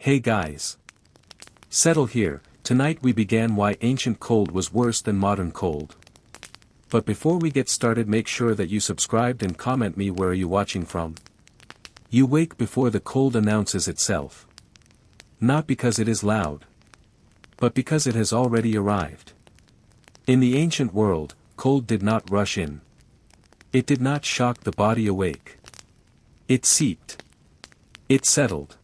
Hey guys. Settle here. Tonight we began why ancient cold was worse than modern cold. But before we get started, make sure that you subscribed and comment me where are you watching from. You wake before the cold announces itself. Not because it is loud, but because it has already arrived. In the ancient world, cold did not rush in. It did not shock the body awake. It seeped. It settled.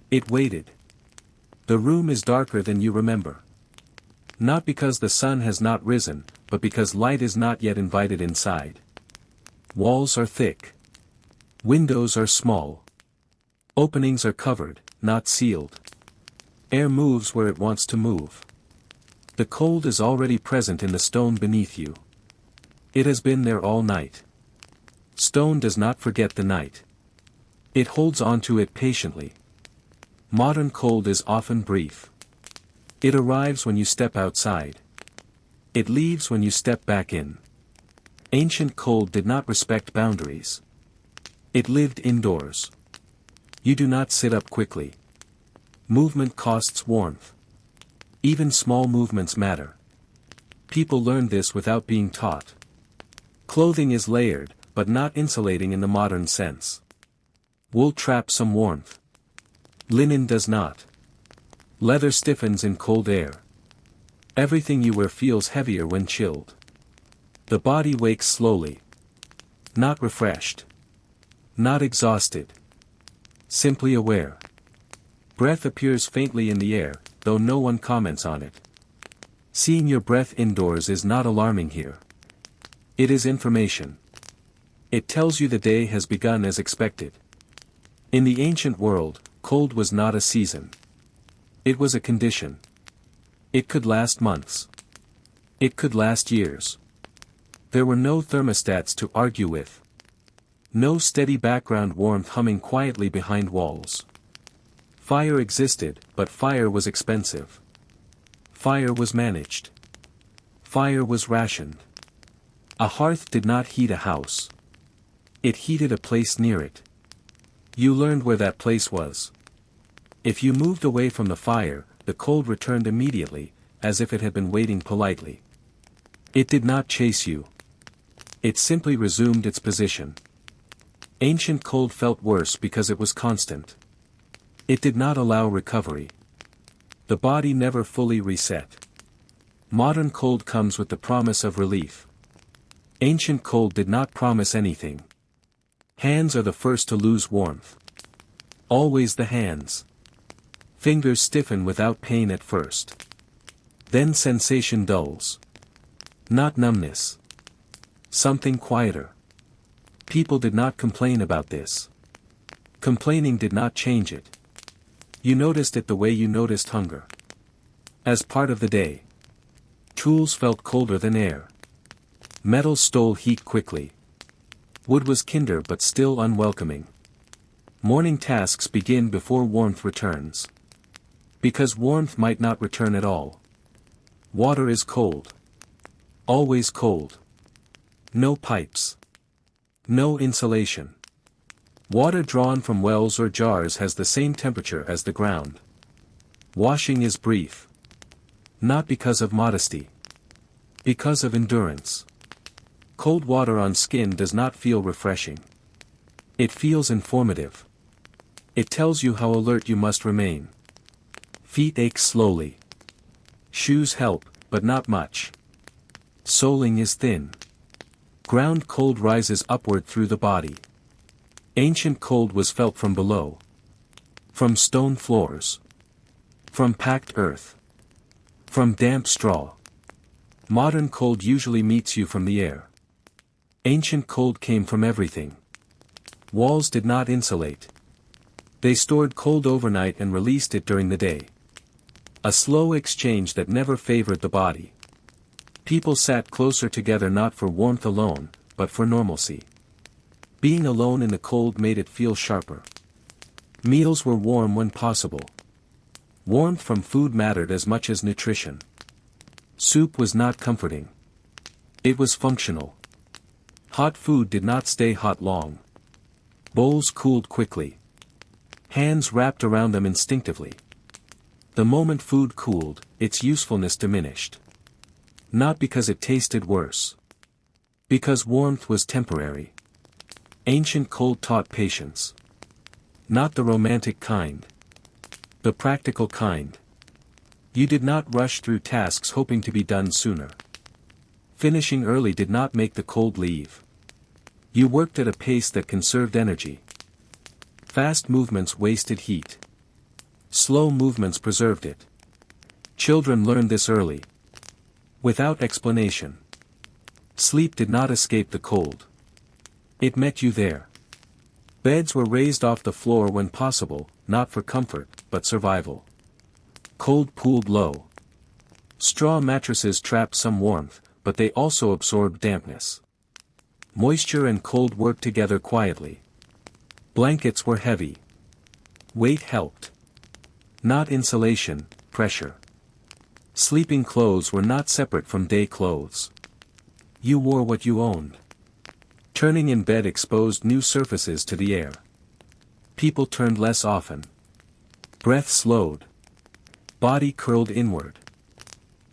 It waited. The room is darker than you remember. Not because the sun has not risen, but because light is not yet invited inside. Walls are thick. Windows are small. Openings are covered, not sealed. Air moves where it wants to move. The cold is already present in the stone beneath you. It has been there all night. Stone does not forget the night. It holds on to it patiently. Modern cold is often brief. It arrives when you step outside. It leaves when you step back in. Ancient cold did not respect boundaries. It lived indoors. You do not sit up quickly. Movement costs warmth. Even small movements matter. People learn this without being taught. Clothing is layered, but not insulating in the modern sense. Wool traps some warmth. Linen does not. Leather stiffens in cold air. Everything you wear feels heavier when chilled. The body wakes slowly. Not refreshed. Not exhausted. Simply aware. Breath appears faintly in the air, though no one comments on it. Seeing your breath indoors is not alarming here. It is information. It tells you the day has begun as expected. In the ancient world, cold was not a season. It was a condition. It could last months. It could last years. There were no thermostats to argue with. No steady background warmth humming quietly behind walls. Fire existed, but fire was expensive. Fire was managed. Fire was rationed. A hearth did not heat a house. It heated a place near it. You learned where that place was. If you moved away from the fire, the cold returned immediately, as if it had been waiting politely. It did not chase you. It simply resumed its position. Ancient cold felt worse because it was constant. It did not allow recovery. The body never fully reset. Modern cold comes with the promise of relief. Ancient cold did not promise anything. Hands are the first to lose warmth. Always the hands. Fingers stiffen without pain at first. Then sensation dulls. Not numbness. Something quieter. People did not complain about this. Complaining did not change it. You noticed it the way you noticed hunger. As part of the day. Tools felt colder than air. Metal stole heat quickly. Wood was kinder but still unwelcoming. Morning tasks begin before warmth returns. Because warmth might not return at all. Water is cold. Always cold. No pipes. No insulation. Water drawn from wells or jars has the same temperature as the ground. Washing is brief. Not because of modesty. Because of endurance. Cold water on skin does not feel refreshing. It feels informative. It tells you how alert you must remain. Feet ache slowly. Shoes help, but not much. Soling is thin. Ground cold rises upward through the body. Ancient cold was felt from below. From stone floors. From packed earth. From damp straw. Modern cold usually meets you from the air. Ancient cold came from everything. Walls did not insulate. They stored cold overnight and released it during the day. A slow exchange that never favored the body. People sat closer together not for warmth alone, but for normalcy. Being alone in the cold made it feel sharper. Meals were warm when possible. Warmth from food mattered as much as nutrition. Soup was not comforting. It was functional. Hot food did not stay hot long. Bowls cooled quickly. Hands wrapped around them instinctively. The moment food cooled, its usefulness diminished. Not because it tasted worse. Because warmth was temporary. Ancient cold taught patience. Not the romantic kind. The practical kind. You did not rush through tasks hoping to be done sooner. Finishing early did not make the cold leave. You worked at a pace that conserved energy. Fast movements wasted heat. Slow movements preserved it. Children learned this early. Without explanation. Sleep did not escape the cold. It met you there. Beds were raised off the floor when possible, not for comfort, but survival. Cold pooled low. Straw mattresses trapped some warmth, but they also absorbed dampness. Moisture and cold worked together quietly. Blankets were heavy. Weight helped. Not insulation, pressure. Sleeping clothes were not separate from day clothes. You wore what you owned. Turning in bed exposed new surfaces to the air. People turned less often. Breath slowed. Body curled inward.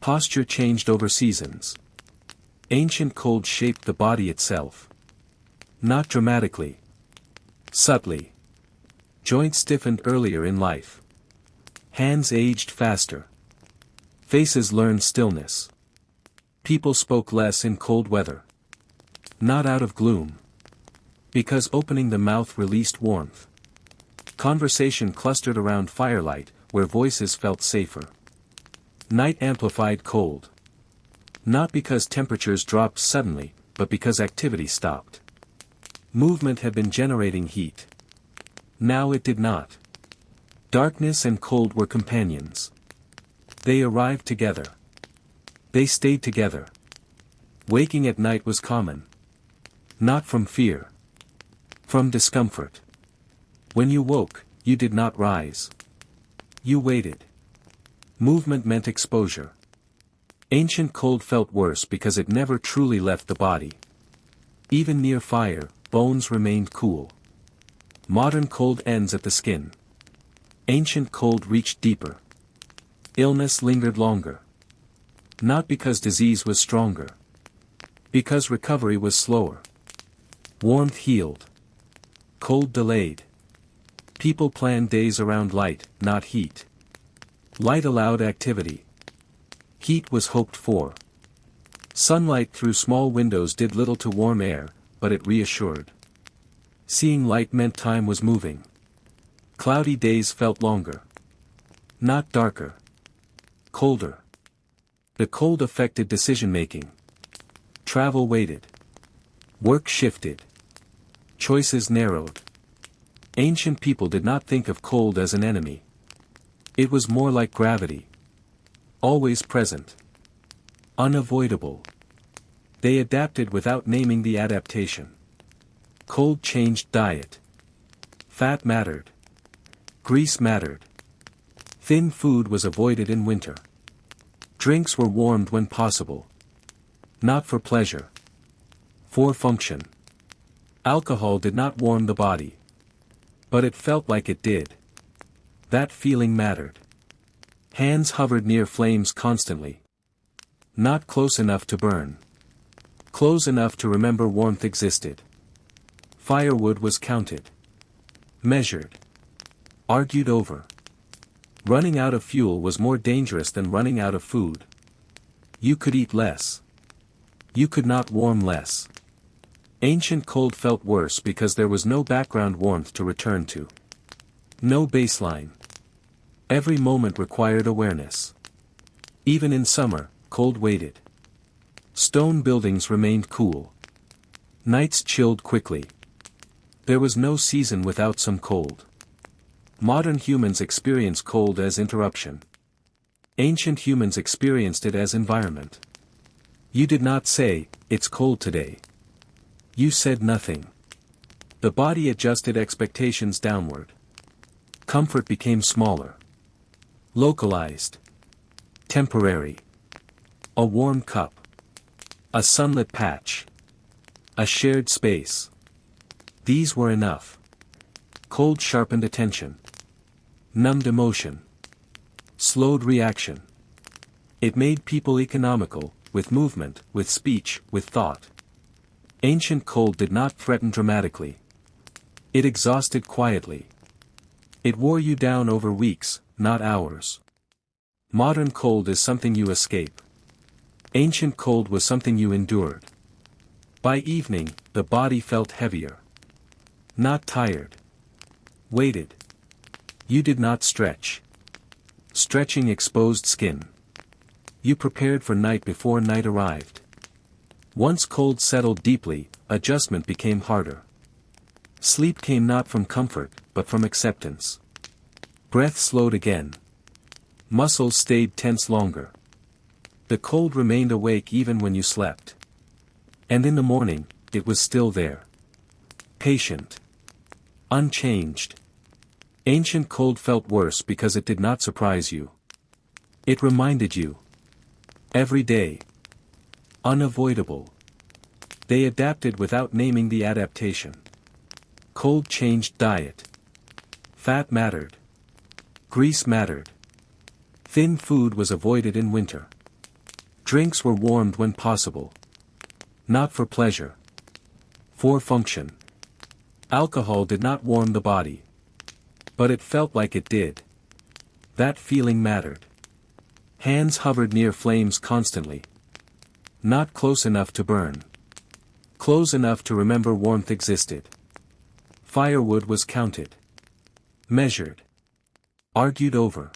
Posture changed over seasons. Ancient cold shaped the body itself. Not dramatically. Subtly. Joints stiffened earlier in life. Hands aged faster. Faces learned stillness. People spoke less in cold weather. Not out of gloom. Because opening the mouth released warmth. Conversation clustered around firelight, where voices felt safer. Night amplified cold. Not because temperatures dropped suddenly, but because activity stopped. Movement had been generating heat. Now it did not. Darkness and cold were companions. They arrived together. They stayed together. Waking at night was common. Not from fear. From discomfort. When you woke, you did not rise. You waited. Movement meant exposure. Ancient cold felt worse because it never truly left the body. Even near fire, bones remained cool. Modern cold ends at the skin. Ancient cold reached deeper. Illness lingered longer. Not because disease was stronger. Because recovery was slower. Warmth healed. Cold delayed. People planned days around light, not heat. Light allowed activity. Heat was hoped for. Sunlight through small windows did little to warm air, but it reassured. Seeing light meant time was moving. Cloudy days felt longer. Not darker. Colder. The cold affected decision-making. Travel waited. Work shifted. Choices narrowed. Ancient people did not think of cold as an enemy. It was more like gravity. Always present. Unavoidable. They adapted without naming the adaptation. Cold changed diet. Fat mattered. Grease mattered. Thin food was avoided in winter. Drinks were warmed when possible. Not for pleasure. For function. Alcohol did not warm the body. But it felt like it did. That feeling mattered. Hands hovered near flames constantly. Not close enough to burn. Close enough to remember warmth existed. Firewood was counted. Measured. Argued over. Running out of fuel was more dangerous than running out of food. You could eat less. You could not warm less. Ancient cold felt worse because there was no background warmth to return to. No baseline. Every moment required awareness. Even in summer, cold waited. Stone buildings remained cool. Nights chilled quickly. There was no season without some cold. Modern humans experience cold as interruption. Ancient humans experienced it as environment. You did not say, "It's cold today." You said nothing. The body adjusted expectations downward. Comfort became smaller. Localized. Temporary. A warm cup. A sunlit patch. A shared space. These were enough. Cold sharpened attention. numbed emotion, slowed reaction. It made people economical, with movement, with speech, with thought. Ancient cold did not threaten dramatically. It exhausted quietly. It wore you down over weeks, not hours. Modern cold is something you escape. Ancient cold was something you endured. By evening, the body felt heavier. Not tired. Weighted. You did not stretch. Stretching exposed skin. You prepared for night before night arrived. Once cold settled deeply, adjustment became harder. Sleep came not from comfort, but from acceptance. Breath slowed again. Muscles stayed tense longer. The cold remained awake even when you slept. And in the morning, it was still there. Patient. Unchanged. Ancient cold felt worse because it did not surprise you. It reminded you. Every day. Unavoidable. They adapted without naming the adaptation. Cold changed diet. Fat mattered. Grease mattered. Thin food was avoided in winter. Drinks were warmed when possible. Not for pleasure. For function. Alcohol did not warm the body. But it felt like it did. That feeling mattered. Hands hovered near flames constantly. Not close enough to burn. Close enough to remember warmth existed. Firewood was counted. Measured. Argued over.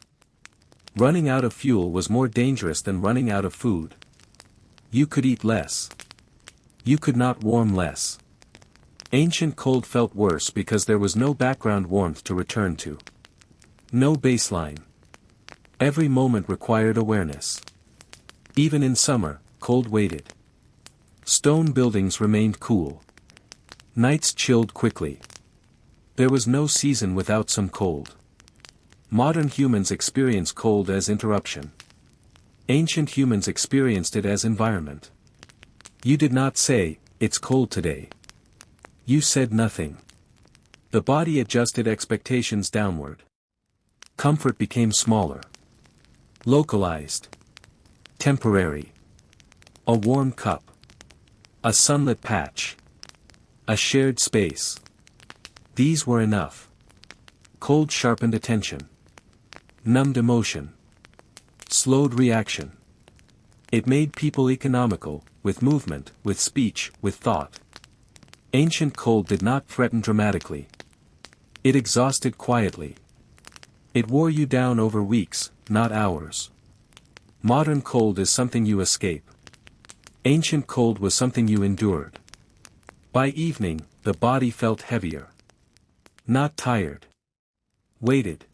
Running out of fuel was more dangerous than running out of food. You could eat less. You could not warm less. Ancient cold felt worse because there was no background warmth to return to. No baseline. Every moment required awareness. Even in summer, cold waited. Stone buildings remained cool. Nights chilled quickly. There was no season without some cold. Modern humans experience cold as interruption. Ancient humans experienced it as environment. You did not say, "It's cold today." You said nothing. The body adjusted expectations downward. Comfort became smaller. Localized. Temporary. A warm cup. A sunlit patch. A shared space. These were enough. Cold sharpened attention. Numbed emotion. Slowed reaction. It made people economical, with movement, with speech, with thought. Ancient cold did not threaten dramatically. It exhausted quietly. It wore you down over weeks, not hours. Modern cold is something you escape. Ancient cold was something you endured. By evening, the body felt heavier. Not tired. Weighted.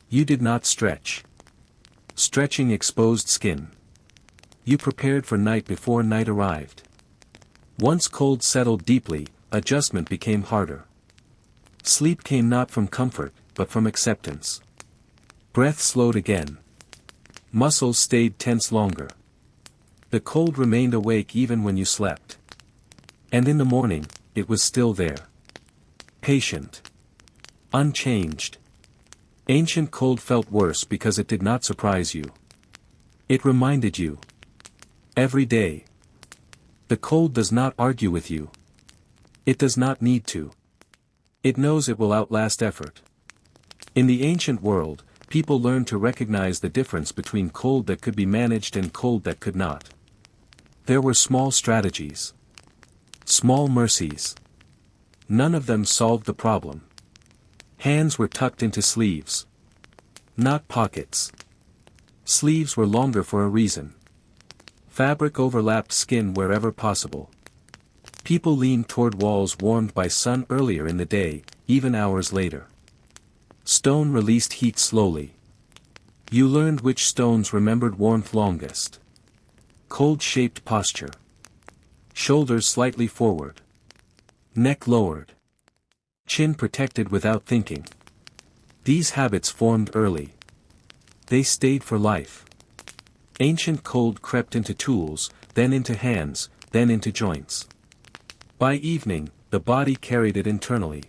You did not stretch. Stretching exposed skin. You prepared for night before night arrived. Once cold settled deeply, adjustment became harder. Sleep came not from comfort, but from acceptance. Breath slowed again. Muscles stayed tense longer. The cold remained awake even when you slept. And in the morning, it was still there. Patient. Unchanged. Ancient cold felt worse because it did not surprise you. It reminded you. Every day. The cold does not argue with you. It does not need to. It knows it will outlast effort. In the ancient world, people learned to recognize the difference between cold that could be managed and cold that could not. There were small strategies. Small mercies. None of them solved the problem. Hands were tucked into sleeves. Not pockets. Sleeves were longer for a reason. Fabric overlapped skin wherever possible. People leaned toward walls warmed by sun earlier in the day, even hours later. Stone released heat slowly. You learned which stones remembered warmth longest. Cold-shaped posture. Shoulders slightly forward. Neck lowered. Chin protected without thinking. These habits formed early. They stayed for life. Ancient cold crept into tools, then into hands, then into joints. By evening, the body carried it internally.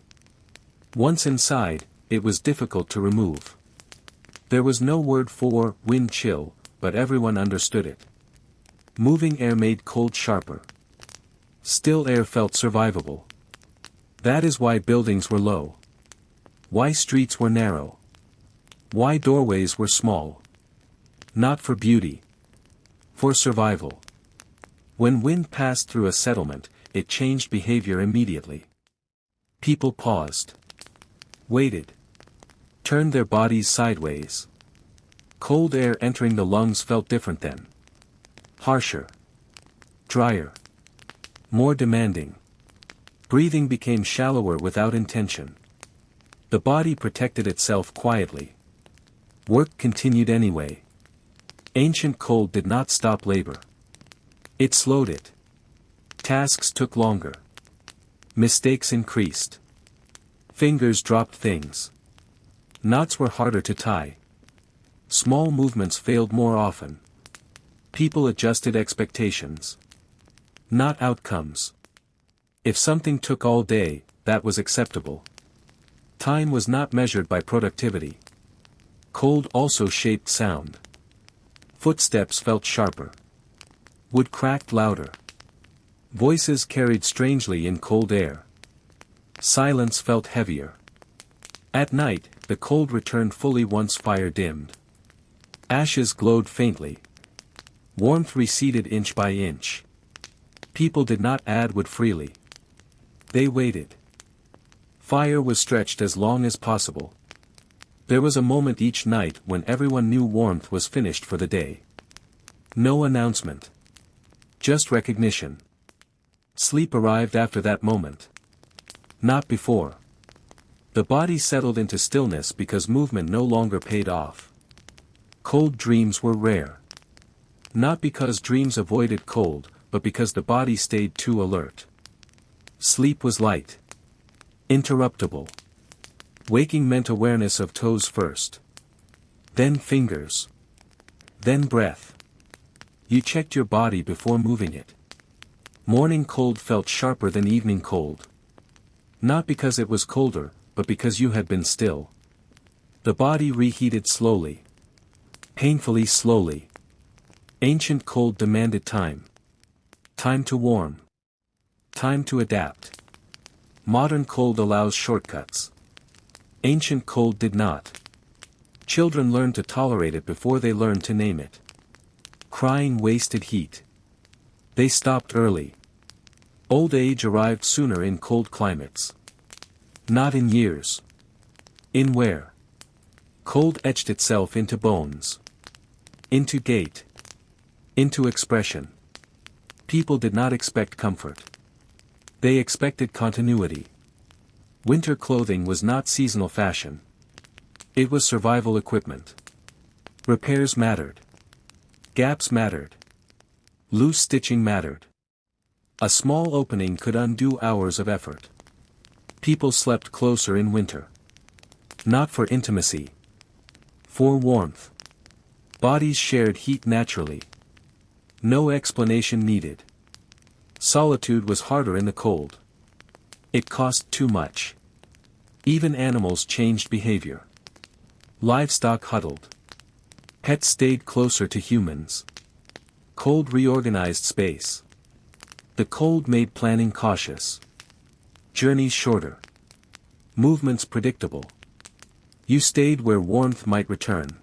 Once inside, it was difficult to remove. There was no word for wind chill, but everyone understood it. Moving air made cold sharper. Still air felt survivable. That is why buildings were low. Why streets were narrow. Why doorways were small. Not for beauty. For survival. When wind passed through a settlement, it changed behavior immediately. People paused. Waited. Turned their bodies sideways. Cold air entering the lungs felt different then. Harsher. Drier. More demanding. Breathing became shallower without intention. The body protected itself quietly. Work continued anyway. Ancient cold did not stop labor. It slowed it. Tasks took longer. Mistakes increased. Fingers dropped things. Knots were harder to tie. Small movements failed more often. People adjusted expectations. Not outcomes. If something took all day, that was acceptable. Time was not measured by productivity. Cold also shaped sound. Footsteps felt sharper. Wood cracked louder. Voices carried strangely in cold air. Silence felt heavier. At night, the cold returned fully once fire dimmed. Ashes glowed faintly. Warmth receded inch by inch. People did not add wood freely. They waited. Fire was stretched as long as possible. There was a moment each night when everyone knew warmth was finished for the day. No announcement. Just recognition. Sleep arrived after that moment. Not before. The body settled into stillness because movement no longer paid off. Cold dreams were rare. Not because dreams avoided cold, but because the body stayed too alert. Sleep was light. Interruptible. Waking meant awareness of toes first. Then fingers. Then breath. You checked your body before moving it. Morning cold felt sharper than evening cold. Not because it was colder, but because you had been still. The body reheated slowly. Painfully slowly. Ancient cold demanded time. Time to warm. Time to adapt. Modern cold allows shortcuts. Ancient cold did not. Children learned to tolerate it before they learned to name it. Crying wasted heat. They stopped early. Old age arrived sooner in cold climates. Not in years. In wear. Cold etched itself into bones. Into gait. Into expression. People did not expect comfort. They expected continuity. Winter clothing was not seasonal fashion. It was survival equipment. Repairs mattered. Gaps mattered. Loose stitching mattered. A small opening could undo hours of effort. People slept closer in winter. Not for intimacy. For warmth. Bodies shared heat naturally. No explanation needed. Solitude was harder in the cold. It cost too much. Even animals changed behavior. Livestock huddled. Pets stayed closer to humans. Cold reorganized space. The cold made planning cautious. Journeys shorter. Movements predictable. You stayed where warmth might return.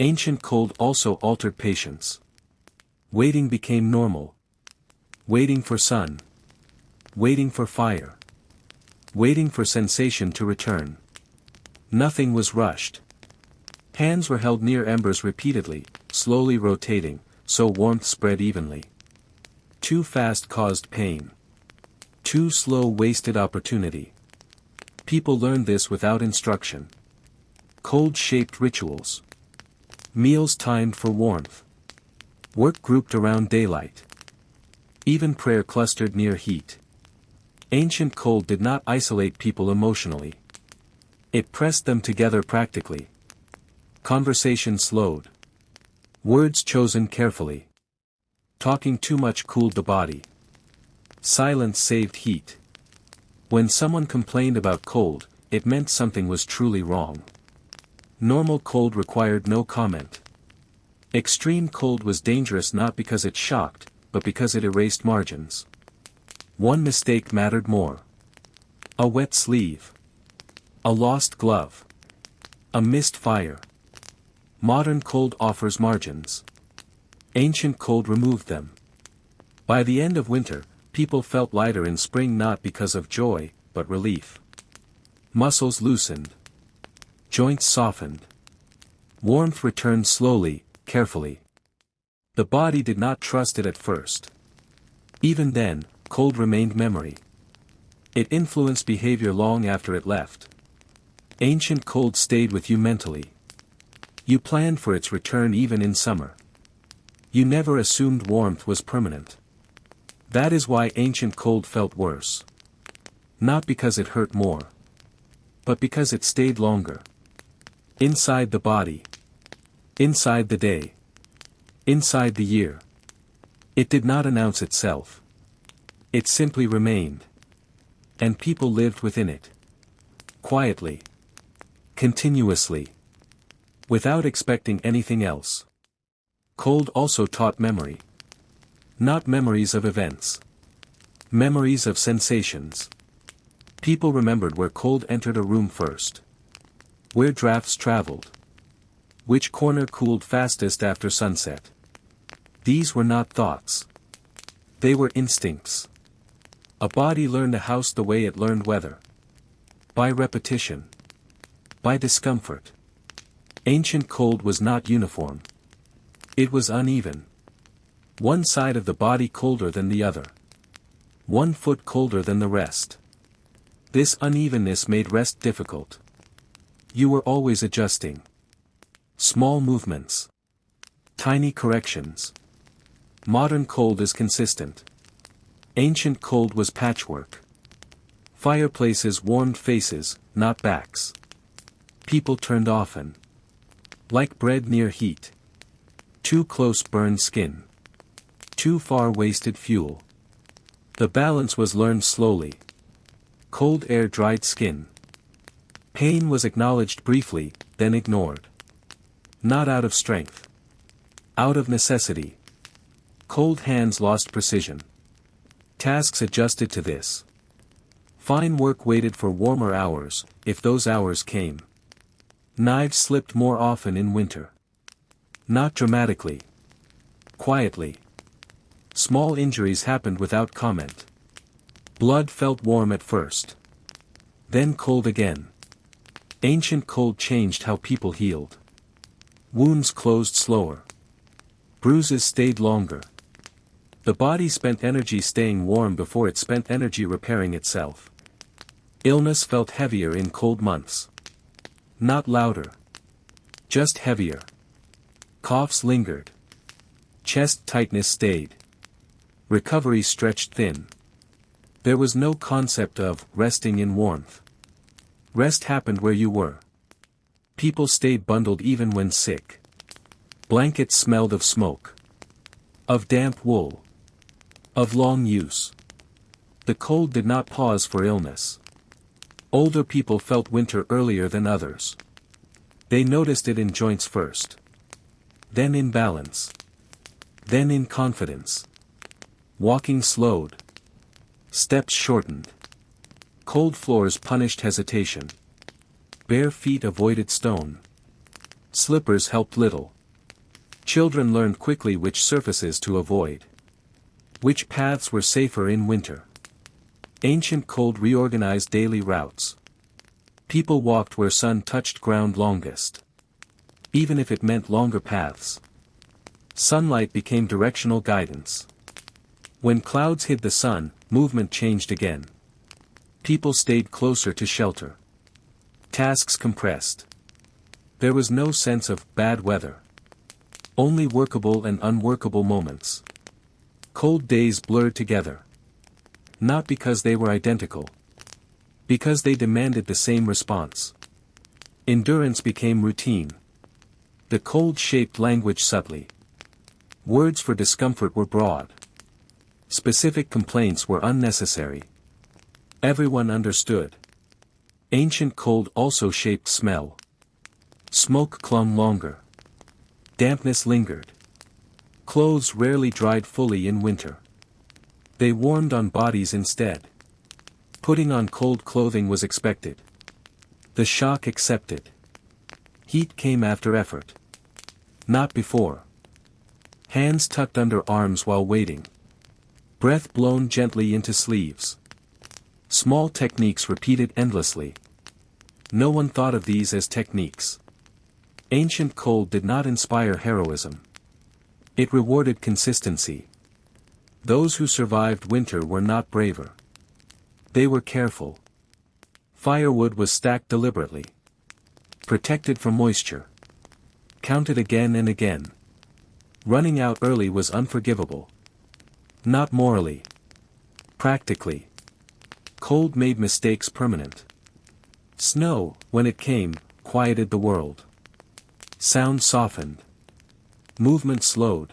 Ancient cold also altered patience. Waiting became normal. Waiting for sun. Waiting for fire. Waiting for sensation to return. Nothing was rushed. Hands were held near embers repeatedly, slowly rotating, so warmth spread evenly. Too fast caused pain. Too slow wasted opportunity. People learned this without instruction. Cold shaped rituals. Meals timed for warmth. Work grouped around daylight. Even prayer clustered near heat. Ancient cold did not isolate people emotionally. It pressed them together practically. Conversation slowed. Words chosen carefully. Talking too much cooled the body. Silence saved heat. When someone complained about cold, it meant something was truly wrong. Normal cold required no comment. Extreme cold was dangerous not because it shocked, but because it erased margins. One mistake mattered more. A wet sleeve. A lost glove. A missed fire. Modern cold offers margins. Ancient cold removed them. By the end of winter, people felt lighter in spring not because of joy, but relief. Muscles loosened. Joints softened. Warmth returned slowly, carefully. The body did not trust it at first. Even then, cold remained memory. It influenced behavior long after it left. Ancient cold stayed with you mentally. You planned for its return even in summer. You never assumed warmth was permanent. That is why ancient cold felt worse. Not because it hurt more, but because it stayed longer. Inside the body. Inside the day. Inside the year. It did not announce itself. It simply remained. And people lived within it. Quietly. Continuously. Without expecting anything else. Cold also taught memory. Not memories of events. Memories of sensations. People remembered where cold entered a room first. Where drafts traveled. Which corner cooled fastest after sunset. These were not thoughts. They were instincts. A body learned a house the way it learned weather. By repetition. By discomfort. Ancient cold was not uniform. It was uneven. One side of the body colder than the other. One foot colder than the rest. This unevenness made rest difficult. You were always adjusting. Small movements. Tiny corrections. Modern cold is consistent. Ancient cold was patchwork. Fireplaces warmed faces, not backs. People turned often. Like bread near heat. Too close burned skin. Too far wasted fuel. The balance was learned slowly. Cold air dried skin. Pain was acknowledged briefly, then ignored. Not out of strength. Out of necessity. Cold hands lost precision. Tasks adjusted to this. Fine work waited for warmer hours, if those hours came. Knives slipped more often in winter. Not dramatically. Quietly. Small injuries happened without comment. Blood felt warm at first. Then cold again. Ancient cold changed how people healed. Wounds closed slower. Bruises stayed longer. The body spent energy staying warm before it spent energy repairing itself. Illness felt heavier in cold months. Not louder. Just heavier. Coughs lingered. Chest tightness stayed. Recovery stretched thin. There was no concept of resting in warmth. Rest happened where you were. People stayed bundled even when sick. Blankets smelled of smoke. Of damp wool. Of long use. The cold did not pause for illness. Older people felt winter earlier than others. They noticed it in joints first. Then in balance. Then in confidence. Walking slowed. Steps shortened. Cold floors punished hesitation. Bare feet avoided stone. Slippers helped little. Children learned quickly which surfaces to avoid. Which paths were safer in winter. Ancient cold reorganized daily routes. People walked where sun touched ground longest. Even if it meant longer paths. Sunlight became directional guidance. When clouds hid the sun, movement changed again. People stayed closer to shelter. Tasks compressed. There was no sense of bad weather. Only workable and unworkable moments. Cold days blurred together. Not because they were identical. Because they demanded the same response. Endurance became routine. The cold shaped language subtly. Words for discomfort were broad. Specific complaints were unnecessary. Everyone understood. Ancient cold also shaped smell. Smoke clung longer. Dampness lingered. Clothes rarely dried fully in winter. They warmed on bodies instead. Putting on cold clothing was expected. The shock accepted. Heat came after effort. Not before. Hands tucked under arms while waiting. Breath blown gently into sleeves. Small techniques repeated endlessly. No one thought of these as techniques. Ancient cold did not inspire heroism. It rewarded consistency. Those who survived winter were not braver. They were careful. Firewood was stacked deliberately. Protected from moisture. Counted again and again. Running out early was unforgivable. Not morally. Practically. Cold made mistakes permanent. Snow, when it came, quieted the world. Sound softened. Movement slowed.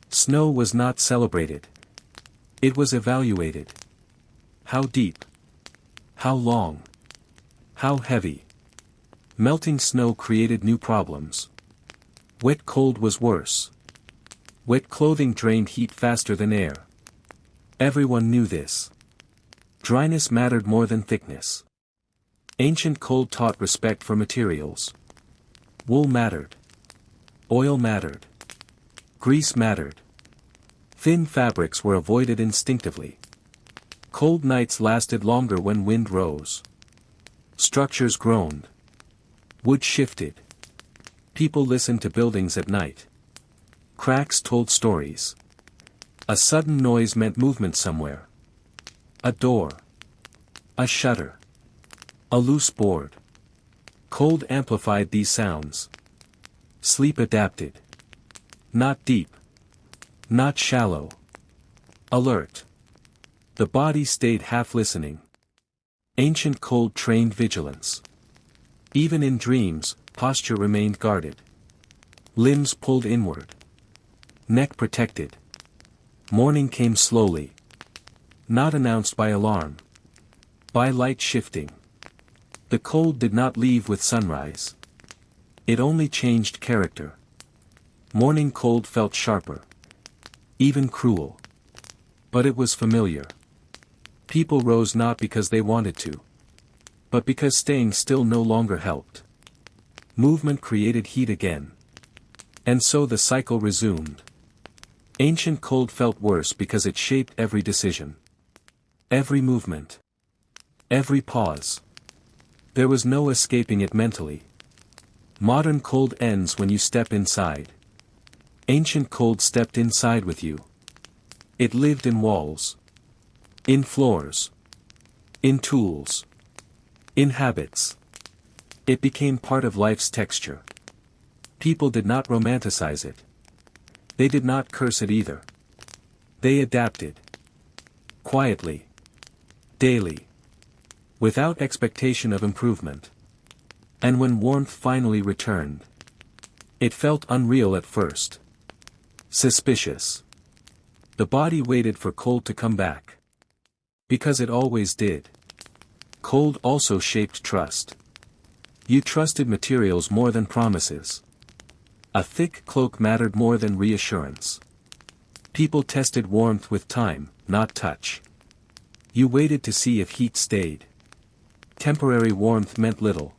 Snow was not celebrated. It was evaluated. How deep? How long? How heavy? Melting snow created new problems. Wet cold was worse. Wet clothing drained heat faster than air. Everyone knew this. Dryness mattered more than thickness. Ancient cold taught respect for materials. Wool mattered. Oil mattered. Grease mattered. Thin fabrics were avoided instinctively. Cold nights lasted longer when wind rose. Structures groaned. Wood shifted. People listened to buildings at night. Cracks told stories. A sudden noise meant movement somewhere. A door. A shutter. A loose board. Cold amplified these sounds. Sleep adapted. Not deep. Not shallow. Alert. The body stayed half listening. Ancient cold trained vigilance. Even in dreams, posture remained guarded. Limbs pulled inward. Neck protected. Morning came slowly. Not announced by alarm. By light shifting. The cold did not leave with sunrise. It only changed character. Morning cold felt sharper. Even cruel. But it was familiar. People rose not because they wanted to. But because staying still no longer helped. Movement created heat again. And so the cycle resumed. Ancient cold felt worse because it shaped every decision. Every movement. Every pause. There was no escaping it mentally. Modern cold ends when you step inside. Ancient cold stepped inside with you. It lived in walls. In floors. In tools. In habits. It became part of life's texture. People did not romanticize it. They did not curse it either. They adapted. Quietly. Daily. Without expectation of improvement. And when warmth finally returned. It felt unreal at first. Suspicious. The body waited for cold to come back. Because it always did. Cold also shaped trust. You trusted materials more than promises. A thick cloak mattered more than reassurance. People tested warmth with time, not touch. You waited to see if heat stayed. Temporary warmth meant little.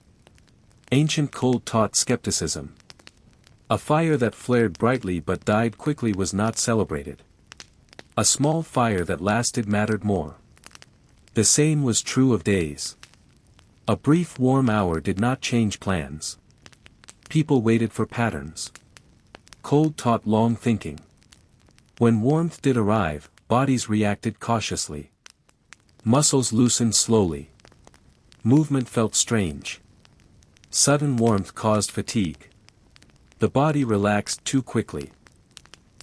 Ancient cold taught skepticism. A fire that flared brightly but died quickly was not celebrated. A small fire that lasted mattered more. The same was true of days. A brief warm hour did not change plans. People waited for patterns. Cold taught long thinking. When warmth did arrive, bodies reacted cautiously. Muscles loosened slowly. Movement felt strange. Sudden warmth caused fatigue. The body relaxed too quickly.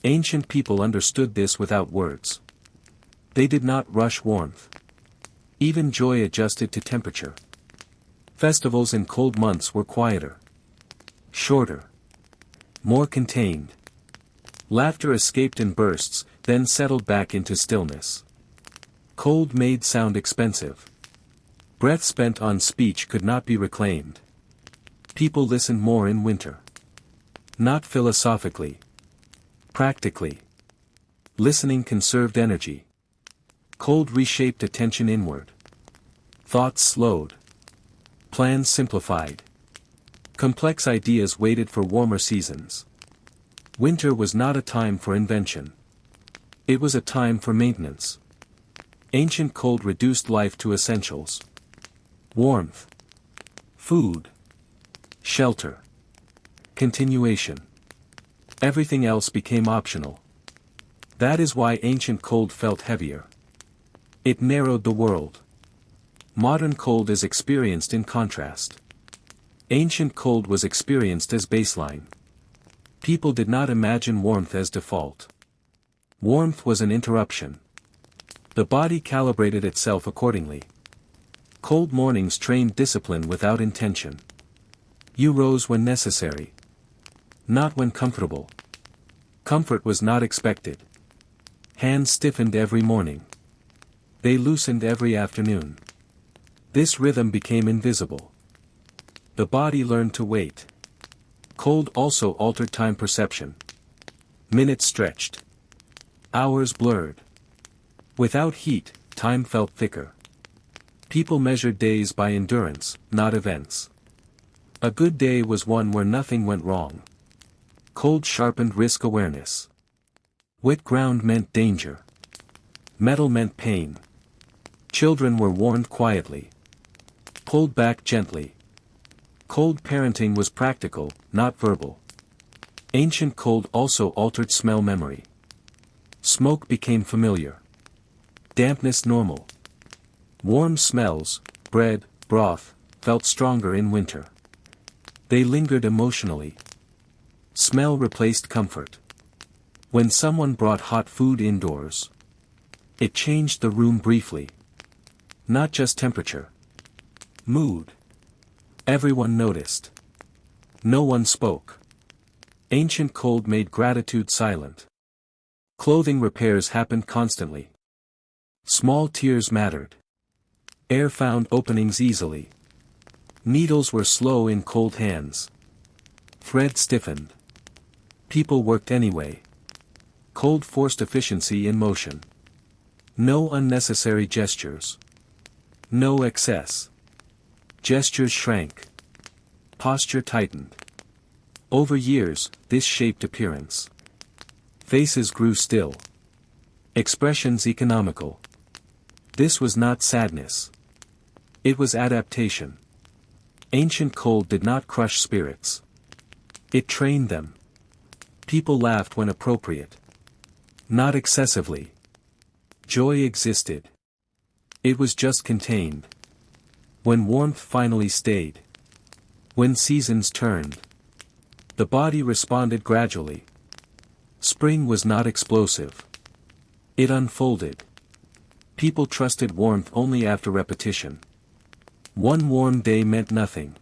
Ancient people understood this without words. They did not rush warmth. Even joy adjusted to temperature. Festivals in cold months were quieter. Shorter. More contained. Laughter escaped in bursts, then settled back into stillness. Cold made sound expensive. Breath spent on speech could not be reclaimed. People listened more in winter. Not philosophically. Practically. Listening conserved energy. Cold reshaped attention inward. Thoughts slowed. Plans simplified. Complex ideas waited for warmer seasons. Winter was not a time for invention. It was a time for maintenance. Ancient cold reduced life to essentials. Warmth. Food. Shelter. Continuation. Everything else became optional. That is why ancient cold felt heavier. It narrowed the world. Modern cold is experienced in contrast. Ancient cold was experienced as baseline. People did not imagine warmth as default. Warmth was an interruption. The body calibrated itself accordingly. Cold mornings trained discipline without intention. You rose when necessary. Not when comfortable. Comfort was not expected. Hands stiffened every morning. They loosened every afternoon. This rhythm became invisible. The body learned to wait. Cold also altered time perception. Minutes stretched. Hours blurred. Without heat, time felt thicker. People measured days by endurance, not events. A good day was one where nothing went wrong. Cold sharpened risk awareness. Wet ground meant danger. Metal meant pain. Children were warned quietly. Pulled back gently. Cold parenting was practical, not verbal. Ancient cold also altered smell memory. Smoke became familiar. Dampness normal. Warm smells, bread, broth, felt stronger in winter. They lingered emotionally. Smell replaced comfort. When someone brought hot food indoors, it changed the room briefly. Not just temperature. Mood. Everyone noticed. No one spoke. Ancient cold made gratitude silent. Clothing repairs happened constantly. Small tears mattered. Air found openings easily. Needles were slow in cold hands. Thread stiffened. People worked anyway. Cold forced efficiency in motion. No unnecessary gestures. No excess. Gestures shrank. Posture tightened. Over years, this shaped appearance. Faces grew still. Expressions economical. This was not sadness. It was adaptation. Ancient cold did not crush spirits. It trained them. People laughed when appropriate. Not excessively. Joy existed. It was just contained. When warmth finally stayed. When seasons turned. The body responded gradually. Spring was not explosive. It unfolded. People trusted warmth only after repetition. 1 warm day meant nothing.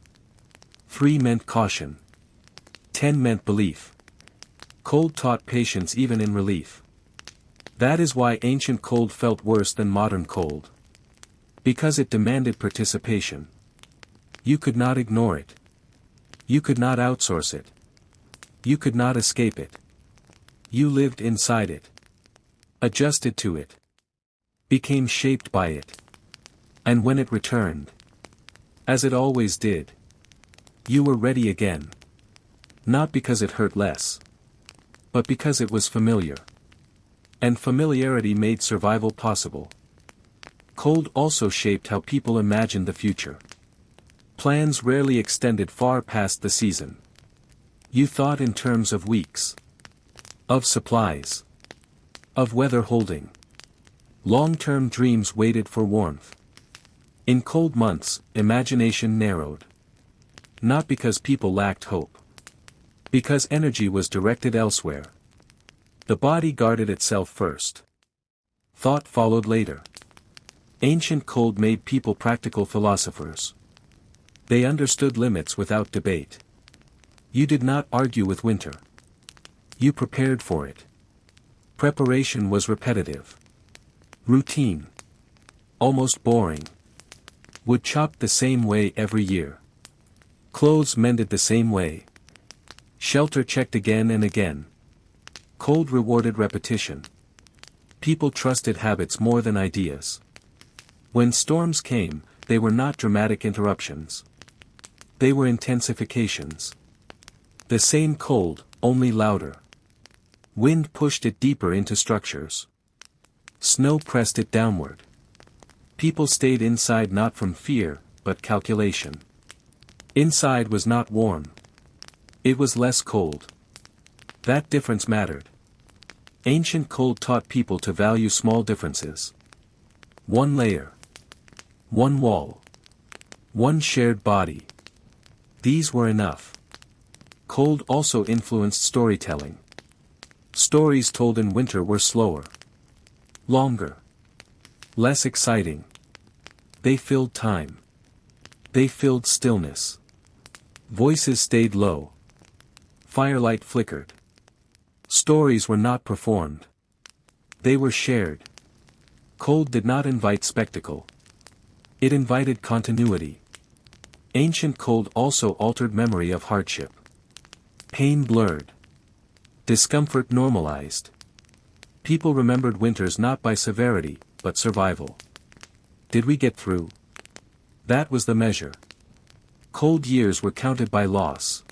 3 meant caution. 10 meant belief. Cold taught patience even in relief. That is why ancient cold felt worse than modern cold. Because it demanded participation. You could not ignore it. You could not outsource it. You could not escape it. You lived inside it. Adjusted to it. Became shaped by it. And when it returned, as it always did, you were ready again. Not because it hurt less, but because it was familiar. And familiarity made survival possible. Cold also shaped how people imagined the future. Plans rarely extended far past the season. You thought in terms of weeks. Of supplies. Of weather holding. Long-term dreams waited for warmth. In cold months, imagination narrowed. Not because people lacked hope. Because energy was directed elsewhere. The body guarded itself first. Thought followed later. Ancient cold made people practical philosophers. They understood limits without debate. You did not argue with winter. You prepared for it. Preparation was repetitive. Routine. Almost boring. Wood chopped the same way every year. Clothes mended the same way. Shelter checked again and again. Cold rewarded repetition. People trusted habits more than ideas. When storms came, they were not dramatic interruptions. They were intensifications. The same cold, only louder. Wind pushed it deeper into structures. Snow pressed it downward. People stayed inside not from fear, but calculation. Inside was not warm. It was less cold. That difference mattered. Ancient cold taught people to value small differences. One layer. One wall. One shared body. These were enough. Cold also influenced storytelling. Stories told in winter were slower. Longer. Less exciting. They filled time. They filled stillness. Voices stayed low. Firelight flickered. Stories were not performed. They were shared. Cold did not invite spectacle. It invited continuity. Ancient cold also altered memory of hardship. Pain blurred. Discomfort normalized. People remembered winters not by severity, but survival. Did we get through? That was the measure. Cold years were counted by loss.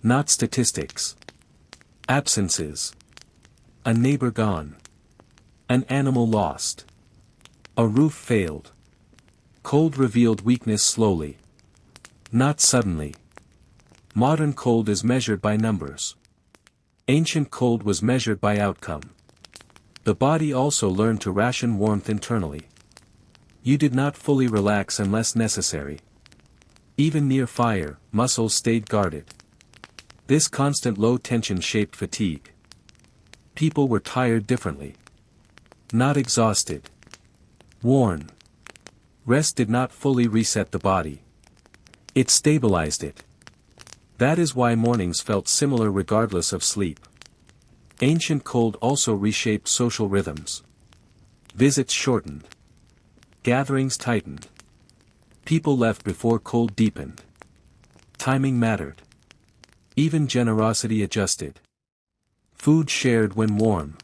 Not statistics. Absences. A neighbor gone. An animal lost. A roof failed. Cold revealed weakness slowly. Not suddenly. Modern cold is measured by numbers. Ancient cold was measured by outcome. The body also learned to ration warmth internally. You did not fully relax unless necessary. Even near fire, muscles stayed guarded. This constant low tension shaped fatigue. People were tired differently. Not exhausted. Worn. Rest did not fully reset the body. It stabilized it. That is why mornings felt similar regardless of sleep. Ancient cold also reshaped social rhythms. Visits shortened. Gatherings tightened. People left before cold deepened. Timing mattered. Even generosity adjusted. Food shared when warm.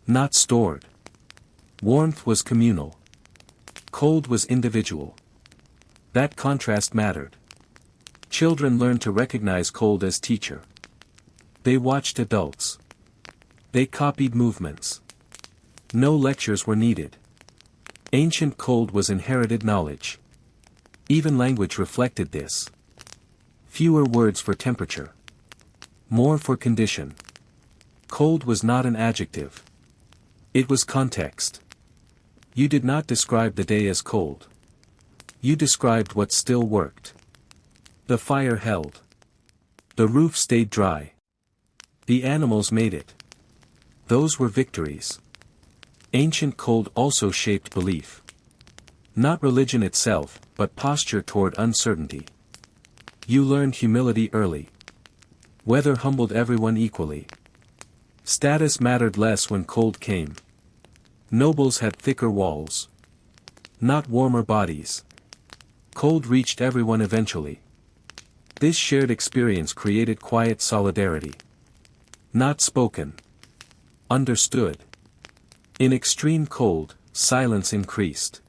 Not stored. Warmth was communal. Cold was individual. That contrast mattered. Children learned to recognize cold as teacher. They watched adults. They copied movements. No lectures were needed. Ancient cold was inherited knowledge. Even language reflected this. Fewer words for temperature. More for condition. Cold was not an adjective. It was context. You did not describe the day as cold. You described what still worked. The fire held. The roof stayed dry. The animals made it. Those were victories. Ancient cold also shaped belief. Not religion itself, but posture toward uncertainty. You learned humility early. Weather humbled everyone equally. Status mattered less when cold came. Nobles had thicker walls. Not warmer bodies. Cold reached everyone eventually. This shared experience created quiet solidarity. Not spoken. Understood. In extreme cold, silence increased.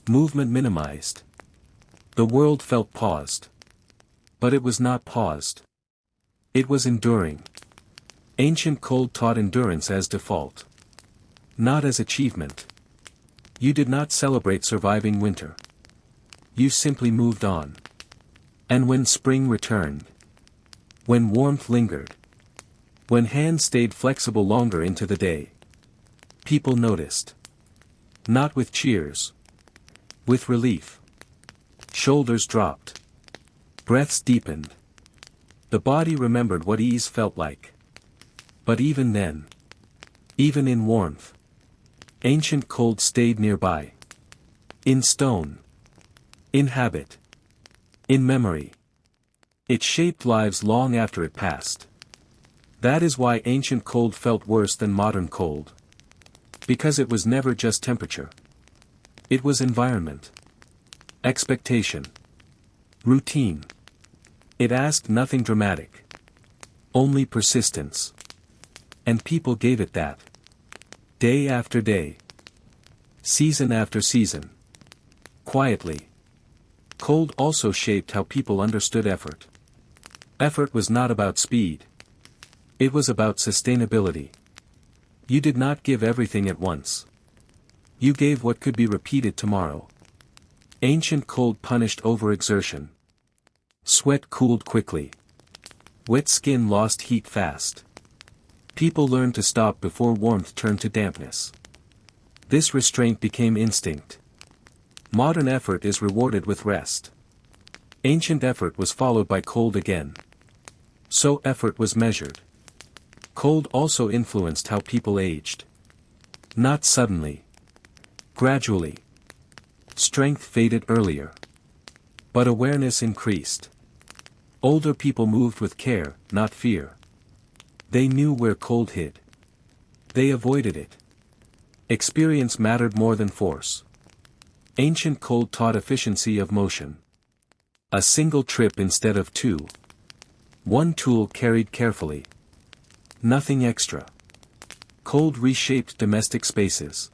Movement minimized. The world felt paused. But it was not paused. It was enduring. Ancient cold taught endurance as default. Not as achievement. You did not celebrate surviving winter. You simply moved on. And when spring returned. When warmth lingered. When hands stayed flexible longer into the day. People noticed. Not with cheers. With relief. Shoulders dropped. Breaths deepened. The body remembered what ease felt like. But even then. Even in warmth. Ancient cold stayed nearby. In stone. In habit. In memory. It shaped lives long after it passed. That is why ancient cold felt worse than modern cold. Because it was never just temperature. It was environment. Expectation. Routine. It asked nothing dramatic. Only persistence. And people gave it that. Day after day. Season after season. Quietly. Cold also shaped how people understood effort. Effort was not about speed. It was about sustainability. You did not give everything at once. You gave what could be repeated tomorrow. Ancient cold punished overexertion. Sweat cooled quickly. Wet skin lost heat fast. People learned to stop before warmth turned to dampness. This restraint became instinct. Modern effort is rewarded with rest. Ancient effort was followed by cold again. So effort was measured. Cold also influenced how people aged. Not suddenly. Gradually. Strength faded earlier. But awareness increased. Older people moved with care, not fear. They knew where cold hid. They avoided it. Experience mattered more than force. Ancient cold taught efficiency of motion. A single trip instead of two. One tool carried carefully. Nothing extra. Cold reshaped domestic spaces.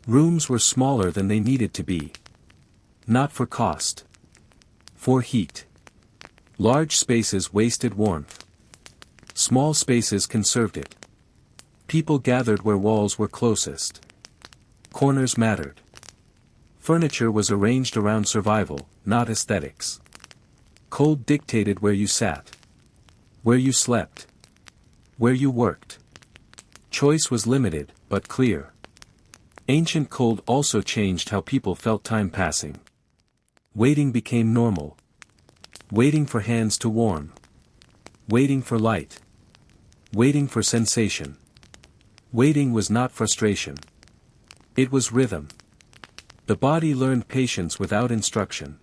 Rooms were smaller than they needed to be. Not for cost. For heat. Large spaces wasted warmth. Small spaces conserved it. People gathered where walls were closest. Corners mattered. Furniture was arranged around survival, not aesthetics. Cold dictated where you sat. Where you slept. Where you worked. Choice was limited, but clear. Ancient cold also changed how people felt time passing. Waiting became normal. Waiting for hands to warm. Waiting for light. Waiting for sensation. Waiting was not frustration. It was rhythm. The body learned patience without instruction.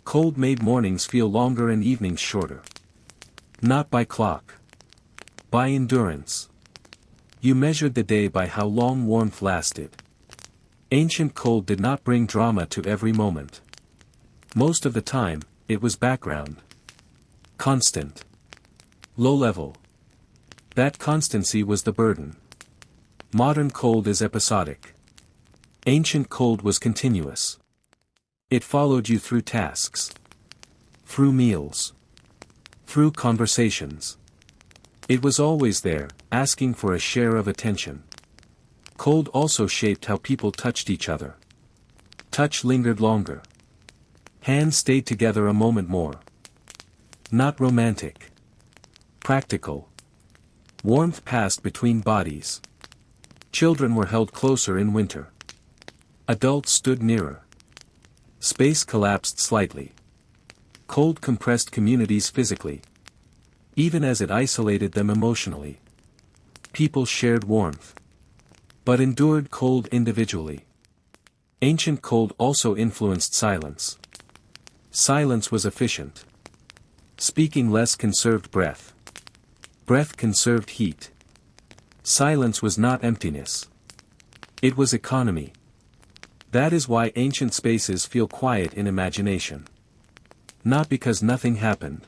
Cold made mornings feel longer and evenings shorter. Not by clock. By endurance. You measured the day by how long warmth lasted. Ancient cold did not bring drama to every moment. Most of the time, it was background. Constant. Low level. That constancy was the burden. Modern cold is episodic. Ancient cold was continuous. It followed you through tasks. Through meals. Through conversations. It was always there, asking for a share of attention. Cold also shaped how people touched each other. Touch lingered longer. Hands stayed together a moment more. Not romantic. Practical. Warmth passed between bodies. Children were held closer in winter. Adults stood nearer. Space collapsed slightly. Cold compressed communities physically. Even as it isolated them emotionally. People shared warmth. But endured cold individually. Ancient cold also influenced silence. Silence was efficient. Speaking less conserved breath. Breath conserved heat. Silence was not emptiness. It was economy. That is why ancient spaces feel quiet in imagination. Not because nothing happened.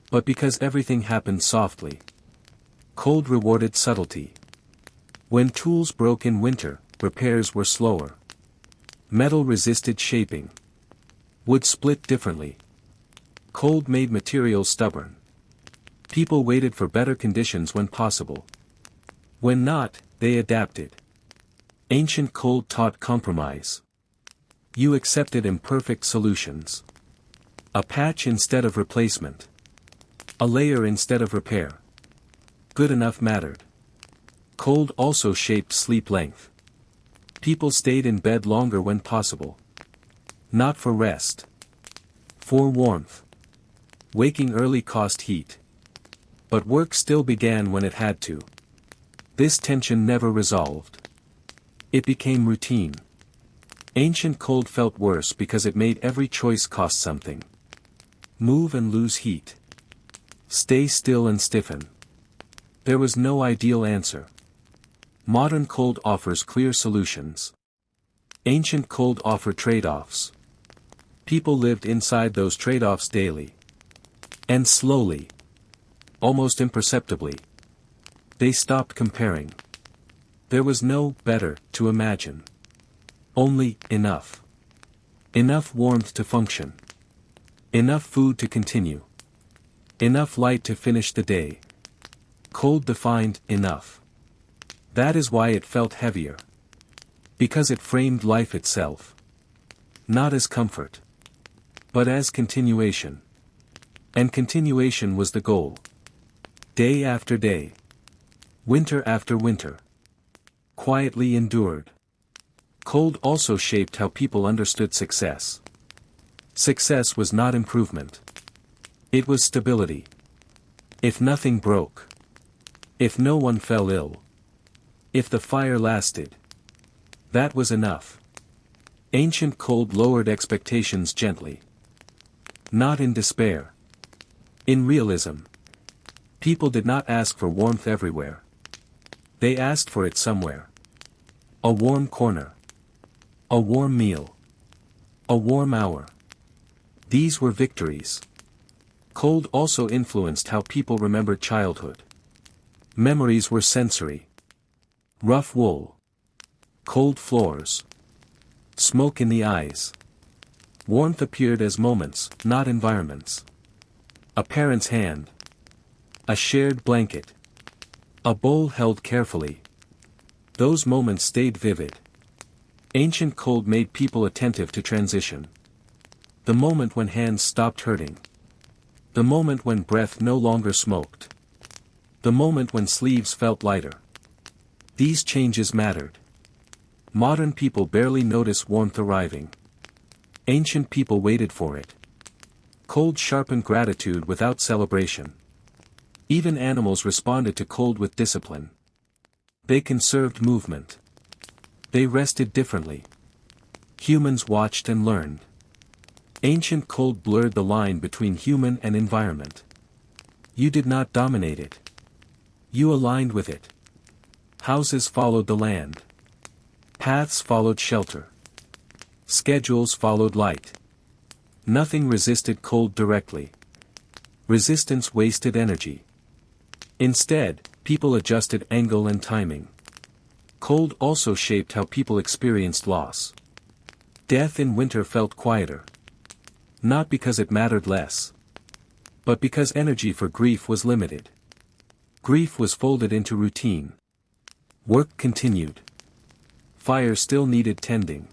But because everything happened softly. Cold rewarded subtlety. When tools broke in winter, repairs were slower. Metal resisted shaping. Wood split differently. Cold made materials stubborn. People waited for better conditions when possible. When not, they adapted. Ancient cold taught compromise. You accepted imperfect solutions. A patch instead of replacement. A layer instead of repair. Good enough mattered. Cold also shaped sleep length. People stayed in bed longer when possible. Not for rest. For warmth. Waking early cost heat. But work still began when it had to. This tension never resolved. It became routine. Ancient cold felt worse because it made every choice cost something. Move and lose heat. Stay still and stiffen. There was no ideal answer. Modern cold offers clear solutions. Ancient cold offered trade-offs. People lived inside those trade-offs daily. And slowly, almost imperceptibly, they stopped comparing. There was no better to imagine. Only enough. Enough warmth to function. Enough food to continue. Enough light to finish the day. Cold defined enough. That is why it felt heavier. Because it framed life itself. Not as comfort. But as continuation. And continuation was the goal. Day after day. Winter after winter. Quietly endured. Cold also shaped how people understood success. Success was not improvement. It was stability. If nothing broke. If no one fell ill. If the fire lasted. That was enough. Ancient cold lowered expectations gently. Not in despair. In realism. People did not ask for warmth everywhere. They asked for it somewhere. A warm corner. A warm meal. A warm hour. These were victories. Cold also influenced how people remembered childhood. Memories were sensory. Rough wool. Cold floors. Smoke in the eyes. Warmth appeared as moments, not environments. A parent's hand. A shared blanket. A bowl held carefully. Those moments stayed vivid. Ancient cold made people attentive to transition. The moment when hands stopped hurting. The moment when breath no longer smoked. The moment when sleeves felt lighter. These changes mattered. Modern people barely notice warmth arriving. Ancient people waited for it. Cold sharpened gratitude without celebration. Even animals responded to cold with discipline. They conserved movement. They rested differently. Humans watched and learned. Ancient cold blurred the line between human and environment. You did not dominate it. You aligned with it. Houses followed the land. Paths followed shelter. Schedules followed light. Nothing resisted cold directly. Resistance wasted energy. Instead, people adjusted angle and timing. Cold also shaped how people experienced loss. Death in winter felt quieter. Not because it mattered less. But because energy for grief was limited. Grief was folded into routine. Work continued. Fire still needed tending.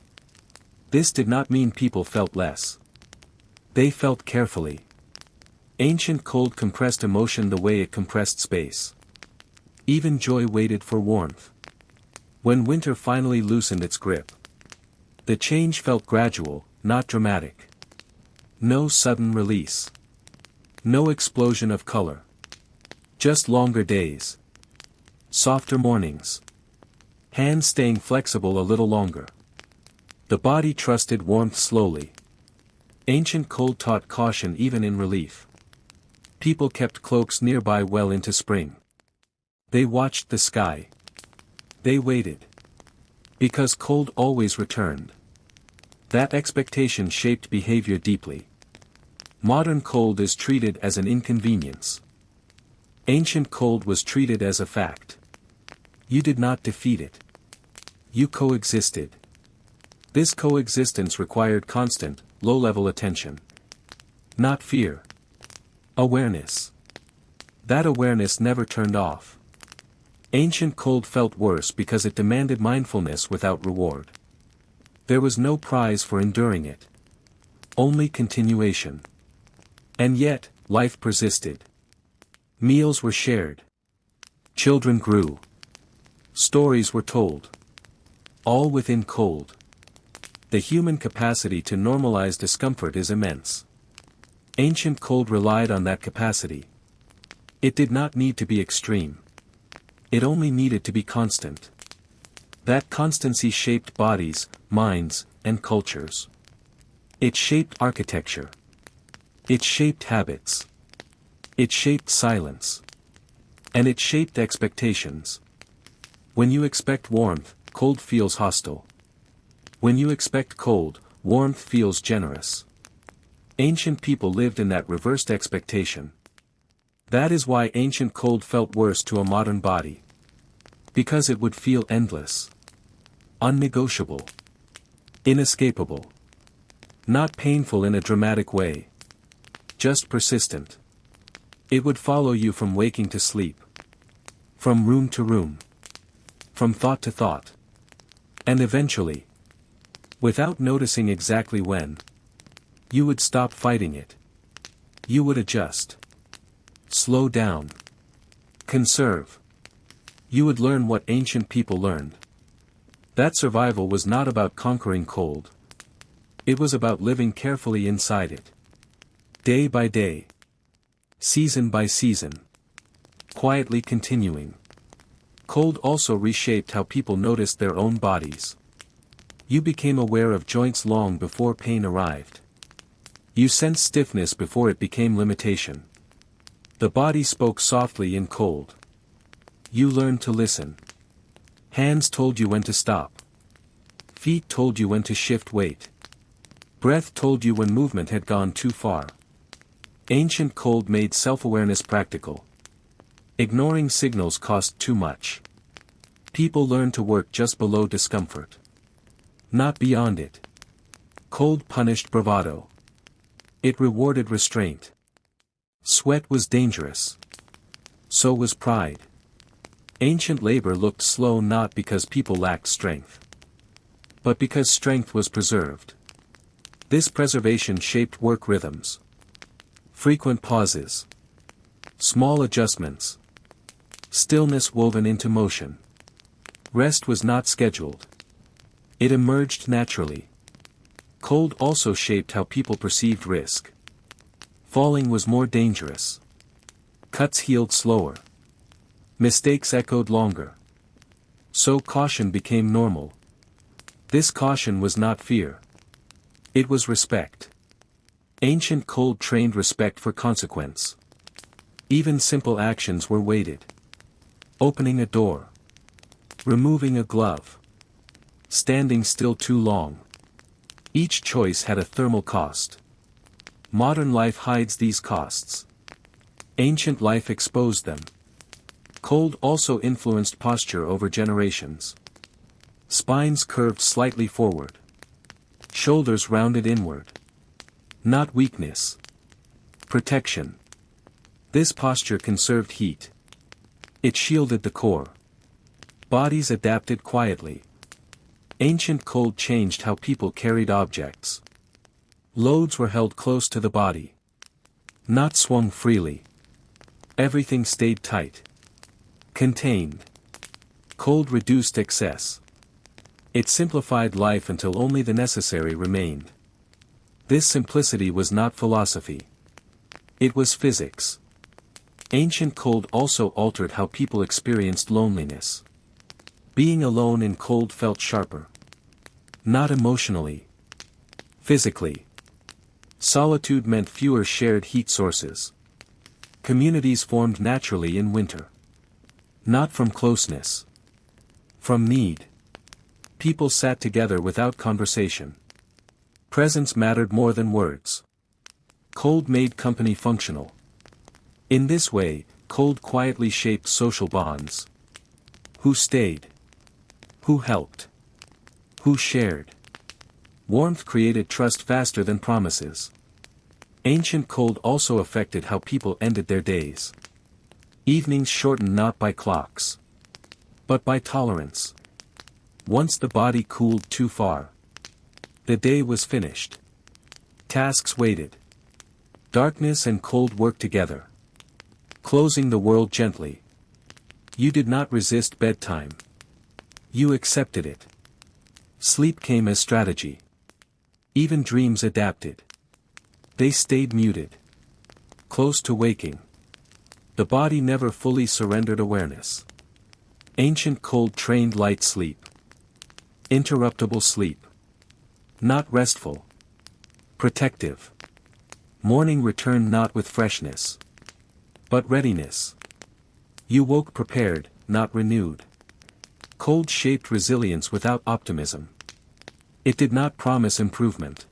This did not mean people felt less. They felt carefully. Ancient cold compressed emotion the way it compressed space. Even joy waited for warmth. When winter finally loosened its grip. The change felt gradual, not dramatic. No sudden release. No explosion of color. Just longer days. Softer mornings. Hands staying flexible a little longer. The body trusted warmth slowly. Ancient cold taught caution even in relief. People kept cloaks nearby well into spring. They watched the sky. They waited. Because cold always returned. That expectation shaped behavior deeply. Modern cold is treated as an inconvenience. Ancient cold was treated as a fact. You did not defeat it. You coexisted. This coexistence required constant, low-level attention. Not fear. Awareness. That awareness never turned off. Ancient cold felt worse because it demanded mindfulness without reward. There was no prize for enduring it. Only continuation. And yet, life persisted. Meals were shared. Children grew. Stories were told. All within cold. The human capacity to normalize discomfort is immense. Ancient cold relied on that capacity. It did not need to be extreme. It only needed to be constant. That constancy shaped bodies, minds, and cultures. It shaped architecture. It shaped habits. It shaped silence. And it shaped expectations. When you expect warmth, cold feels hostile. When you expect cold, warmth feels generous. Ancient people lived in that reversed expectation. That is why ancient cold felt worse to a modern body. Because it would feel endless. Unnegotiable. Inescapable. Not painful in a dramatic way. Just persistent. It would follow you from waking to sleep. From room to room. From thought to thought. And eventually, without noticing exactly when, you would stop fighting it. You would adjust. Slow down. Conserve. You would learn what ancient people learned. That survival was not about conquering cold. It was about living carefully inside it. Day by day. Season by season. Quietly continuing. Cold also reshaped how people noticed their own bodies. You became aware of joints long before pain arrived. You sensed stiffness before it became limitation. The body spoke softly in cold. You learned to listen. Hands told you when to stop. Feet told you when to shift weight. Breath told you when movement had gone too far. Ancient cold made self-awareness practical. Ignoring signals cost too much. People learned to work just below discomfort. Not beyond it. Cold punished bravado. It rewarded restraint. Sweat was dangerous. So was pride. Ancient labor looked slow not because people lacked strength, but because strength was preserved. This preservation shaped work rhythms. Frequent pauses. Small adjustments. Stillness woven into motion. Rest was not scheduled. It emerged naturally. Cold also shaped how people perceived risk. Falling was more dangerous. Cuts healed slower. Mistakes echoed longer. So caution became normal. This caution was not fear. It was respect. Ancient cold trained respect for consequence. Even simple actions were weighted. Opening a door. Removing a glove. Standing still too long. Each choice had a thermal cost. Modern life hides these costs. Ancient life exposed them. Cold also influenced posture over generations. Spines curved slightly forward. Shoulders rounded inward. Not weakness. Protection. This posture conserved heat. It shielded the core. Bodies adapted quietly. Ancient cold changed how people carried objects. Loads were held close to the body. Not swung freely. Everything stayed tight. Contained. Cold reduced excess. It simplified life until only the necessary remained. This simplicity was not philosophy. It was physics. Ancient cold also altered how people experienced loneliness. Being alone in cold felt sharper. Not emotionally. Physically. Solitude meant fewer shared heat sources. Communities formed naturally in winter. Not from closeness. From need. People sat together without conversation. Presence mattered more than words. Cold made company functional. In this way, cold quietly shaped social bonds. Who stayed? Who helped? Who shared? Warmth created trust faster than promises. Ancient cold also affected how people ended their days. Evenings shortened not by clocks, but by tolerance. Once the body cooled too far, the day was finished. Tasks waited. Darkness and cold worked together, closing the world gently. You did not resist bedtime. You accepted it. Sleep came as strategy. Even dreams adapted. They stayed muted. Close to waking. The body never fully surrendered awareness. Ancient cold trained light sleep. Interruptible sleep. Not restful. Protective. Morning returned not with freshness, but readiness. You woke prepared, not renewed. Cold shaped resilience without optimism. It did not promise improvement.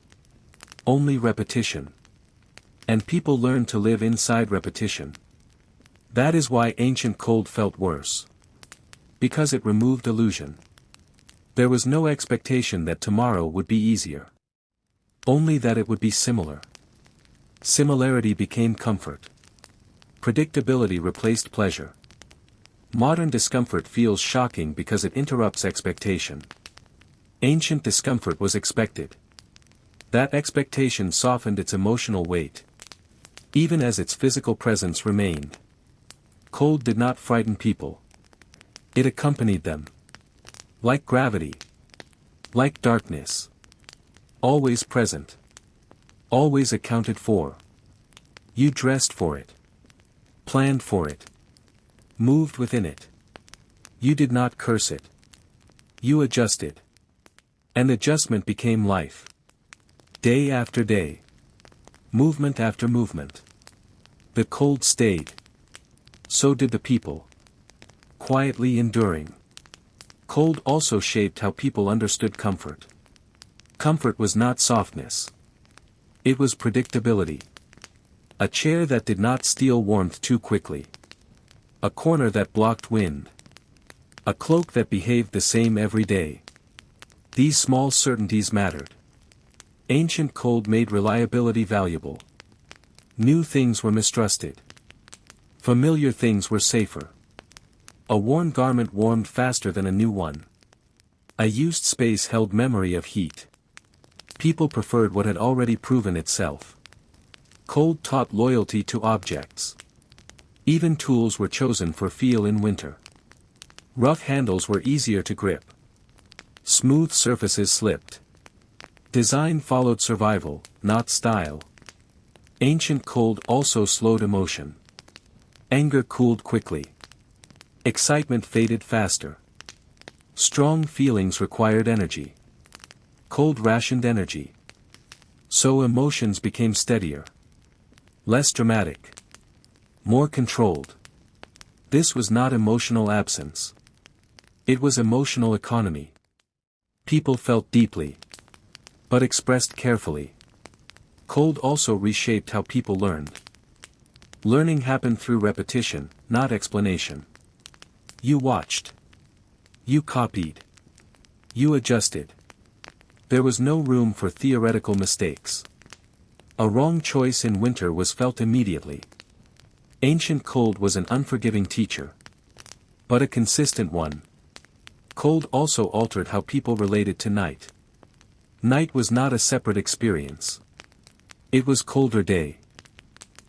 Only repetition. And people learned to live inside repetition. That is why ancient cold felt worse. Because it removed illusion. There was no expectation that tomorrow would be easier. Only that it would be similar. Similarity became comfort. Predictability replaced pleasure. Modern discomfort feels shocking because it interrupts expectation. Ancient discomfort was expected. That expectation softened its emotional weight. Even as its physical presence remained. Cold did not frighten people. It accompanied them. Like gravity. Like darkness. Always present. Always accounted for. You dressed for it. Planned for it. Moved within it. You did not curse it. You adjusted. And adjustment became life. Day after day. Movement after movement. The cold stayed. So did the people. Quietly enduring. Cold also shaped how people understood comfort. Comfort was not softness. It was predictability. A chair that did not steal warmth too quickly. A corner that blocked wind. A cloak that behaved the same every day. These small certainties mattered. Ancient cold made reliability valuable. New things were mistrusted. Familiar things were safer. A worn garment warmed faster than a new one. A used space held memory of heat. People preferred what had already proven itself. Cold taught loyalty to objects. Even tools were chosen for feel in winter. Rough handles were easier to grip. Smooth surfaces slipped. Design followed survival, not style. Ancient cold also slowed emotion. Anger cooled quickly. Excitement faded faster. Strong feelings required energy. Cold rationed energy. So emotions became steadier. Less dramatic. More controlled. This was not emotional absence. It was emotional economy. People felt deeply. But expressed carefully. Cold also reshaped how people learned. Learning happened through repetition, not explanation. You watched. You copied. You adjusted. There was no room for theoretical mistakes. A wrong choice in winter was felt immediately. Ancient cold was an unforgiving teacher. But a consistent one. Cold also altered how people related to night. Night was not a separate experience. It was colder day.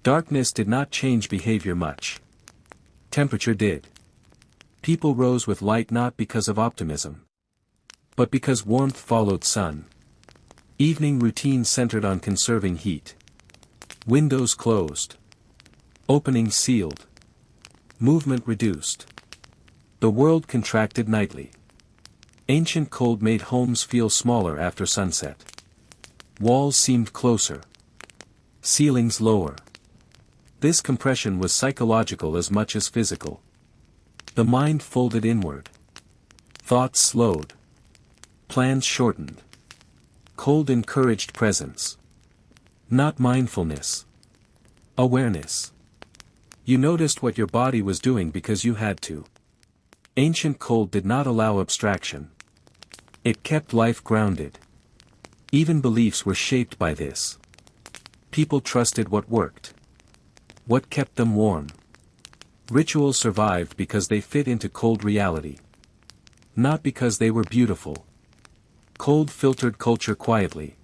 Darkness did not change behavior much. Temperature did. People rose with light not because of optimism. But because warmth followed sun. Evening routine centered on conserving heat. Windows closed. Openings sealed. Movement reduced. The world contracted nightly. Ancient cold made homes feel smaller after sunset. Walls seemed closer. Ceilings lower. This compression was psychological as much as physical. The mind folded inward. Thoughts slowed. Plans shortened. Cold encouraged presence. Not mindfulness. Awareness. You noticed what your body was doing because you had to. Ancient cold did not allow abstraction. It kept life grounded. Even beliefs were shaped by this. People trusted what worked. What kept them warm. Rituals survived because they fit into cold reality. Not because they were beautiful. Cold filtered culture quietly.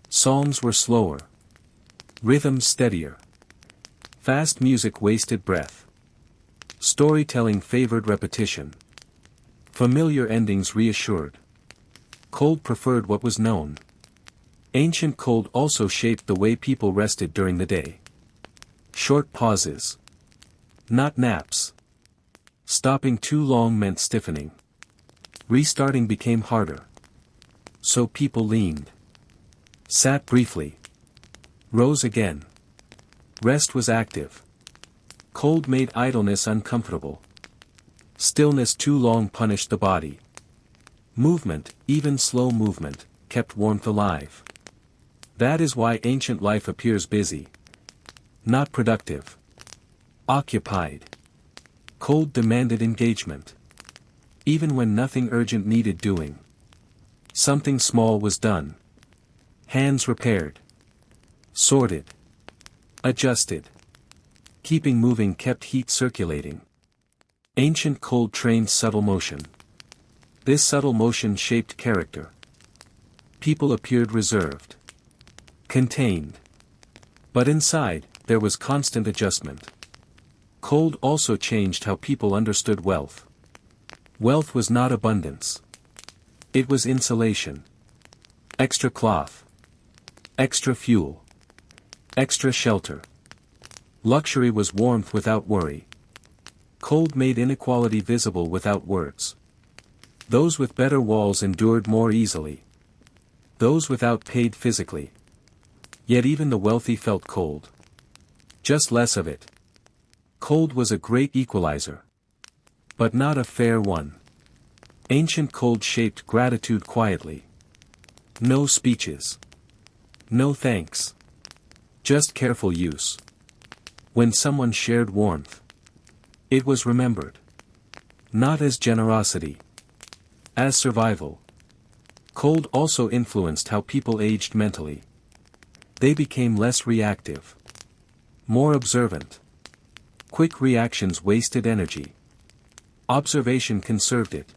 Songs were slower. Rhythms steadier. Fast music wasted breath. Storytelling favored repetition. Familiar endings reassured. Cold preferred what was known. Ancient cold also shaped the way people rested during the day. Short pauses. Not naps. Stopping too long meant stiffening. Restarting became harder. So people leaned. Sat briefly. Rose again. Rest was active. Cold made idleness uncomfortable. Stillness too long punished the body. Movement, even slow movement, kept warmth alive. That is why ancient life appears busy. Not productive. Occupied. Cold demanded engagement. Even when nothing urgent needed doing. Something small was done. Hands repaired. Sorted. Adjusted. Keeping moving kept heat circulating. Ancient cold trained subtle motion. This subtle motion shaped character. People appeared reserved. Contained. But inside, there was constant adjustment. Cold also changed how people understood wealth. Wealth was not abundance. It was insulation. Extra cloth. Extra fuel. Extra shelter. Luxury was warmth without worry. Cold made inequality visible without words. Those with better walls endured more easily. Those without paid physically. Yet even the wealthy felt cold. Just less of it. Cold was a great equalizer. But not a fair one. Ancient cold shaped gratitude quietly. No speeches. No thanks. Just careful use. When someone shared warmth, it was remembered. Not as generosity. As survival. Cold also influenced how people aged mentally. They became less reactive. More observant. Quick reactions wasted energy. Observation conserved it.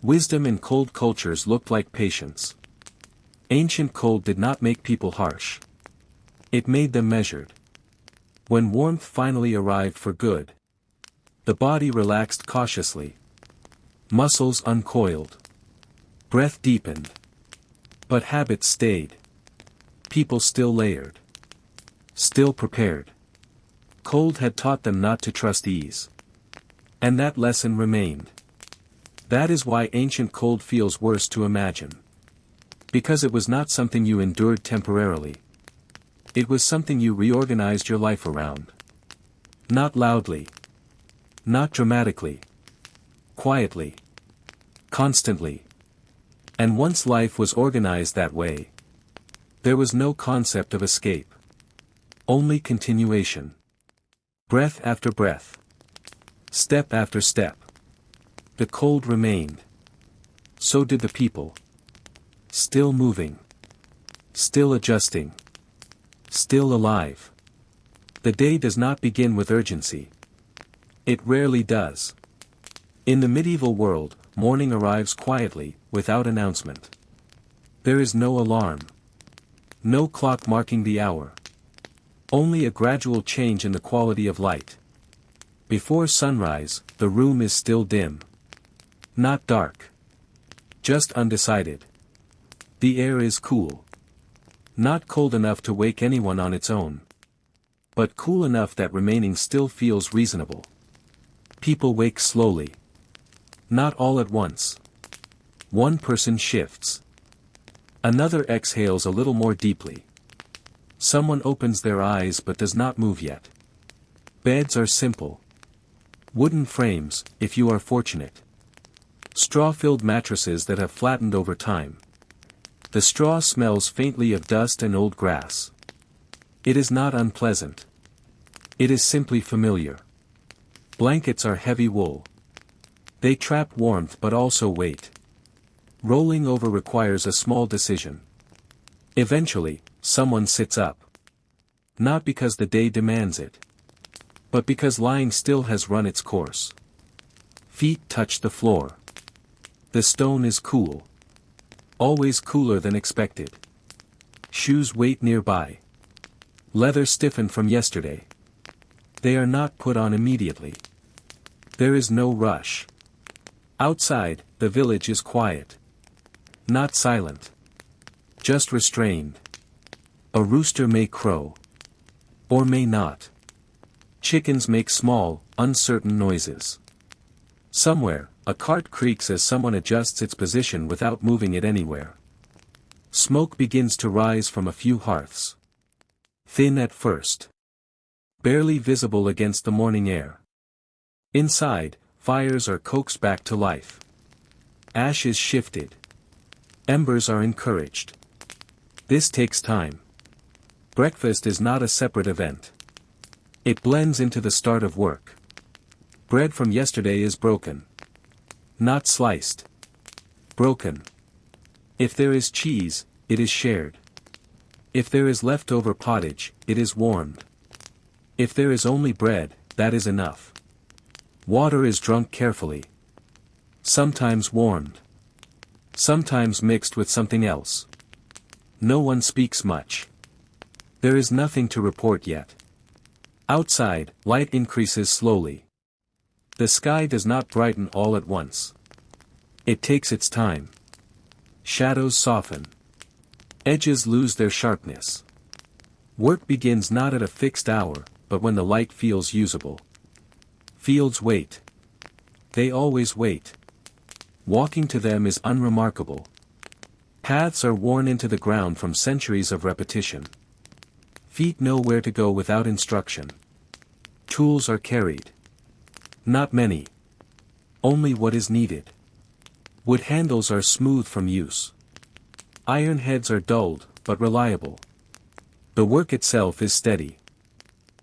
Wisdom in cold cultures looked like patience. Ancient cold did not make people harsh. It made them measured. When warmth finally arrived for good, the body relaxed cautiously. Muscles uncoiled. Breath deepened. But habits stayed. People still layered. Still prepared. Cold had taught them not to trust ease. And that lesson remained. That is why ancient cold feels worse to imagine. Because it was not something you endured temporarily. It was something you reorganized your life around. Not loudly. Not dramatically. Quietly. Constantly. And once life was organized that way, there was no concept of escape. Only continuation. Breath after breath. Step after step. The cold remained. So did the people. Still moving. Still adjusting. Still alive. The day does not begin with urgency. It rarely does. In the medieval world, morning arrives quietly, without announcement. There is no alarm. No clock marking the hour. Only a gradual change in the quality of light. Before sunrise, the room is still dim. Not dark. Just undecided. The air is cool. Not cold enough to wake anyone on its own. But cool enough that remaining still feels reasonable. People wake slowly. Not all at once. One person shifts. Another exhales a little more deeply. Someone opens their eyes but does not move yet. Beds are simple. Wooden frames, if you are fortunate. Straw-filled mattresses that have flattened over time. The straw smells faintly of dust and old grass. It is not unpleasant. It is simply familiar. Blankets are heavy wool. They trap warmth but also weight. Rolling over requires a small decision. Eventually, someone sits up. Not because the day demands it. But because lying still has run its course. Feet touch the floor. The stone is cool. Always cooler than expected. Shoes wait nearby. Leather stiffened from yesterday. They are not put on immediately. There is no rush. Outside, the village is quiet. Not silent. Just restrained. A rooster may crow. Or may not. Chickens make small, uncertain noises. Somewhere, a cart creaks as someone adjusts its position without moving it anywhere. Smoke begins to rise from a few hearths. Thin at first. Barely visible against the morning air. Inside, fires are coaxed back to life. Ash is shifted. Embers are encouraged. This takes time. Breakfast is not a separate event. It blends into the start of work. Bread from yesterday is broken. Not sliced. Broken. If there is cheese, it is shared. If there is leftover pottage, it is warmed. If there is only bread, that is enough. Water is drunk carefully. Sometimes warmed. Sometimes mixed with something else. No one speaks much. There is nothing to report yet. Outside, light increases slowly. The sky does not brighten all at once. It takes its time. Shadows soften. Edges lose their sharpness. Work begins not at a fixed hour, but when the light feels usable. Fields wait. They always wait. Walking to them is unremarkable. Paths are worn into the ground from centuries of repetition. Feet know where to go without instruction. Tools are carried. Not many. Only what is needed. Wood handles are smooth from use. Iron heads are dulled, but reliable. The work itself is steady.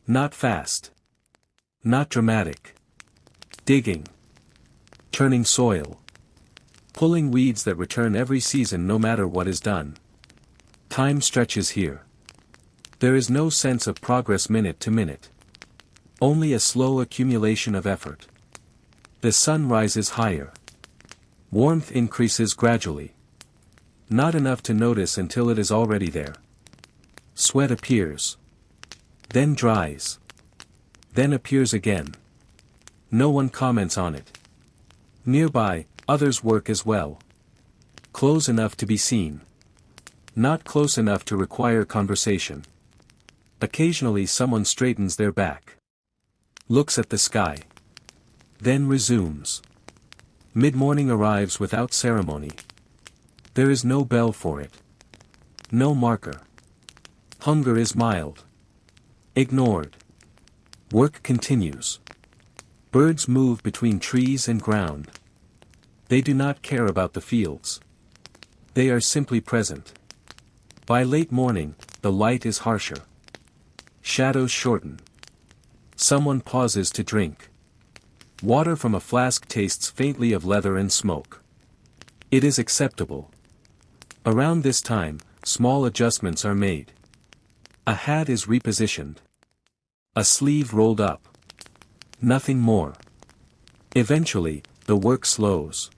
Not fast. Not dramatic. Digging. Turning soil. Pulling weeds that return every season no matter what is done. Time stretches here. There is no sense of progress minute to minute. Only a slow accumulation of effort. The sun rises higher. Warmth increases gradually. Not enough to notice until it is already there. Sweat appears. Then dries. Then appears again. No one comments on it. Nearby, others work as well. Close enough to be seen. Not close enough to require conversation. Occasionally someone straightens their back. Looks at the sky. Then resumes. Mid-morning arrives without ceremony. There is no bell for it. No marker. Hunger is mild. Ignored. Work continues. Birds move between trees and ground. They do not care about the fields. They are simply present. By late morning, the light is harsher. Shadows shorten. Someone pauses to drink. Water from a flask tastes faintly of leather and smoke. It is acceptable. Around this time, small adjustments are made. A hat is repositioned. A sleeve rolled up. Nothing more. Eventually, the work slows.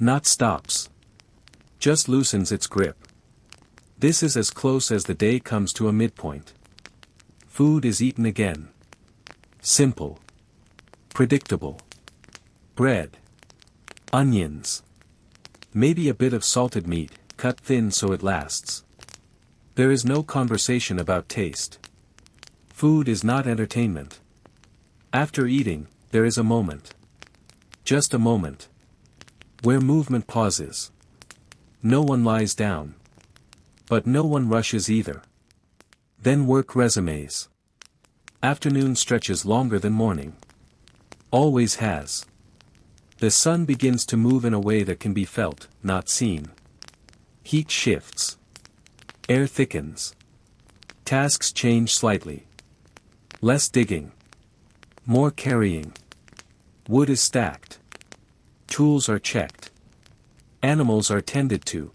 Not stops. Just loosens its grip. This is as close as the day comes to a midpoint. Food is eaten again. Simple. Predictable. Bread. Onions. Maybe a bit of salted meat, cut thin so it lasts. There is no conversation about taste. Food is not entertainment. After eating, there is a moment. Just a moment. Where movement pauses. No one lies down. But no one rushes either. Then work resumes. Afternoon stretches longer than morning. Always has. The sun begins to move in a way that can be felt, not seen. Heat shifts. Air thickens. Tasks change slightly. Less digging. More carrying. Wood is stacked. Tools are checked. Animals are tended to.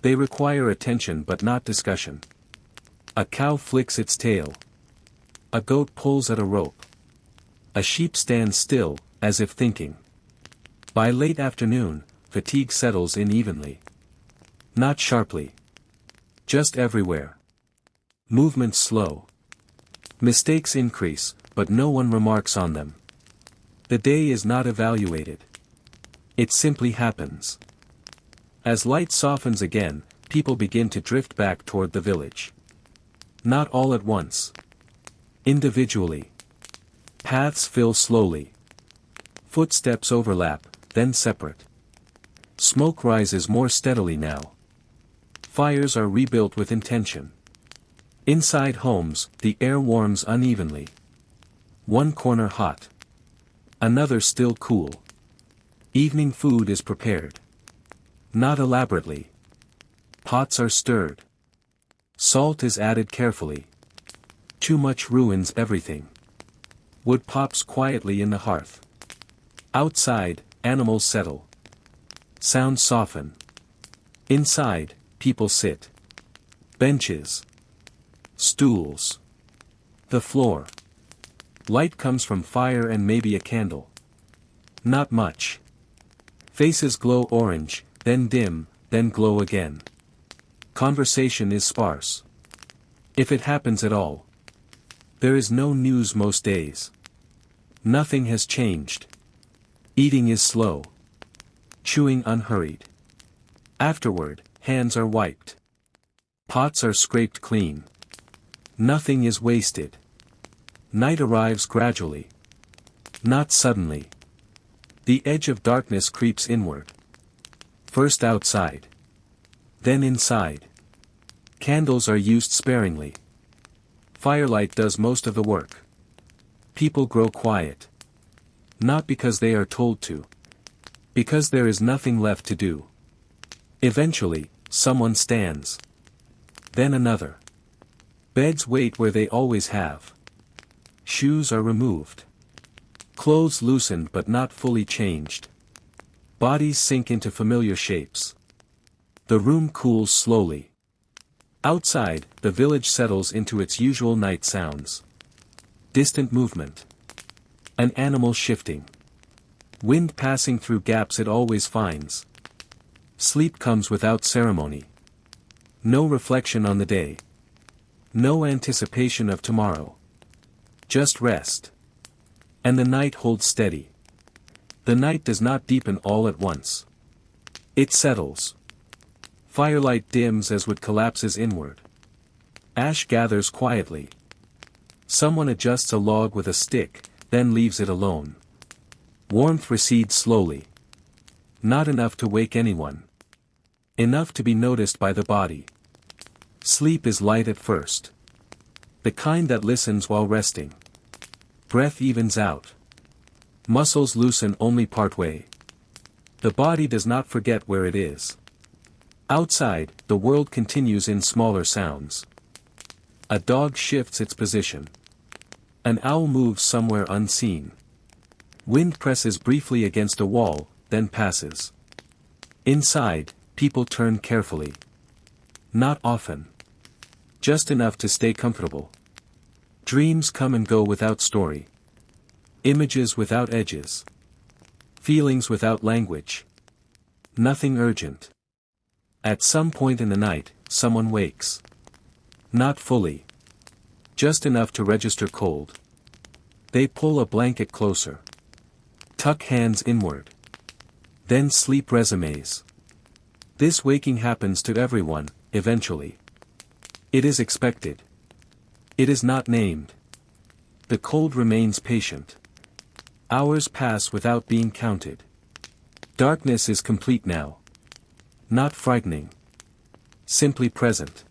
They require attention but not discussion. A cow flicks its tail. A goat pulls at a rope. A sheep stands still, as if thinking. By late afternoon, fatigue settles in evenly. Not sharply. Just everywhere. Movement slow. Mistakes increase, but no one remarks on them. The day is not evaluated. It simply happens. As light softens again, people begin to drift back toward the village. Not all at once. Individually. Paths fill slowly. Footsteps overlap, then separate. Smoke rises more steadily now. Fires are rebuilt with intention. Inside homes, the air warms unevenly. One corner hot. Another still cool. Evening food is prepared. Not elaborately. Pots are stirred. Salt is added carefully. Too much ruins everything. Wood pops quietly in the hearth. Outside, animals settle. Sounds soften. Inside, people sit. Benches. Stools. The floor. Light comes from fire and maybe a candle. Not much. Faces glow orange, then dim, then glow again. Conversation is sparse. If it happens at all. There is no news most days. Nothing has changed. Eating is slow. Chewing unhurried. Afterward, hands are wiped. Pots are scraped clean. Nothing is wasted. Night arrives gradually. Not suddenly. The edge of darkness creeps inward. First outside. Then inside. Candles are used sparingly. Firelight does most of the work. People grow quiet. Not because they are told to. Because there is nothing left to do. Eventually, someone stands. Then another. Beds wait where they always have. Shoes are removed. Clothes loosened but not fully changed. Bodies sink into familiar shapes. The room cools slowly. Outside, the village settles into its usual night sounds. Distant movement. An animal shifting. Wind passing through gaps it always finds. Sleep comes without ceremony. No reflection on the day. No anticipation of tomorrow. Just rest. And the night holds steady. The night does not deepen all at once. It settles. Firelight dims as wood collapses inward. Ash gathers quietly. Someone adjusts a log with a stick, then leaves it alone. Warmth recedes slowly. Not enough to wake anyone. Enough to be noticed by the body. Sleep is light at first. The kind that listens while resting. Breath evens out. Muscles loosen only partway. The body does not forget where it is. Outside, the world continues in smaller sounds. A dog shifts its position. An owl moves somewhere unseen. Wind presses briefly against a wall, then passes. Inside, people turn carefully. Not often. Just enough to stay comfortable. Dreams come and go without story. Images without edges. Feelings without language. Nothing urgent. At some point in the night, someone wakes. Not fully. Just enough to register cold. They pull a blanket closer. Tuck hands inward. Then sleep resumes. This waking happens to everyone, eventually. It is expected. It is not named. The cold remains patient. Hours pass without being counted. Darkness is complete now. Not frightening. Simply present.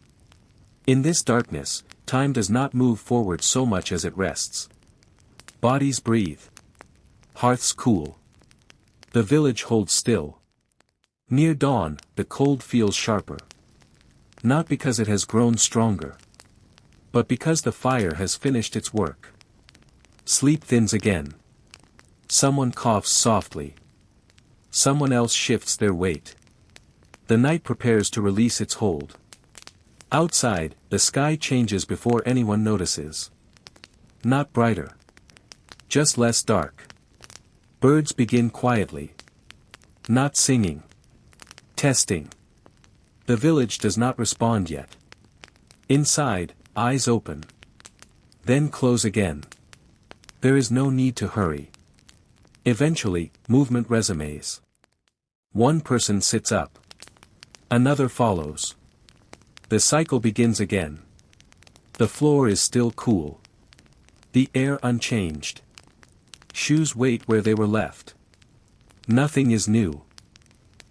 In this darkness, time does not move forward so much as it rests. Bodies breathe. Hearths cool. The village holds still. Near dawn, the cold feels sharper. Not because it has grown stronger. But because the fire has finished its work. Sleep thins again. Someone coughs softly. Someone else shifts their weight. The night prepares to release its hold. Outside, the sky changes before anyone notices. Not brighter. Just less dark. Birds begin quietly. Not singing. Testing. The village does not respond yet. Inside, eyes open. Then close again. There is no need to hurry. Eventually, movement resumes. One person sits up. Another follows. The cycle begins again. The floor is still cool. The air unchanged. Shoes wait where they were left. Nothing is new.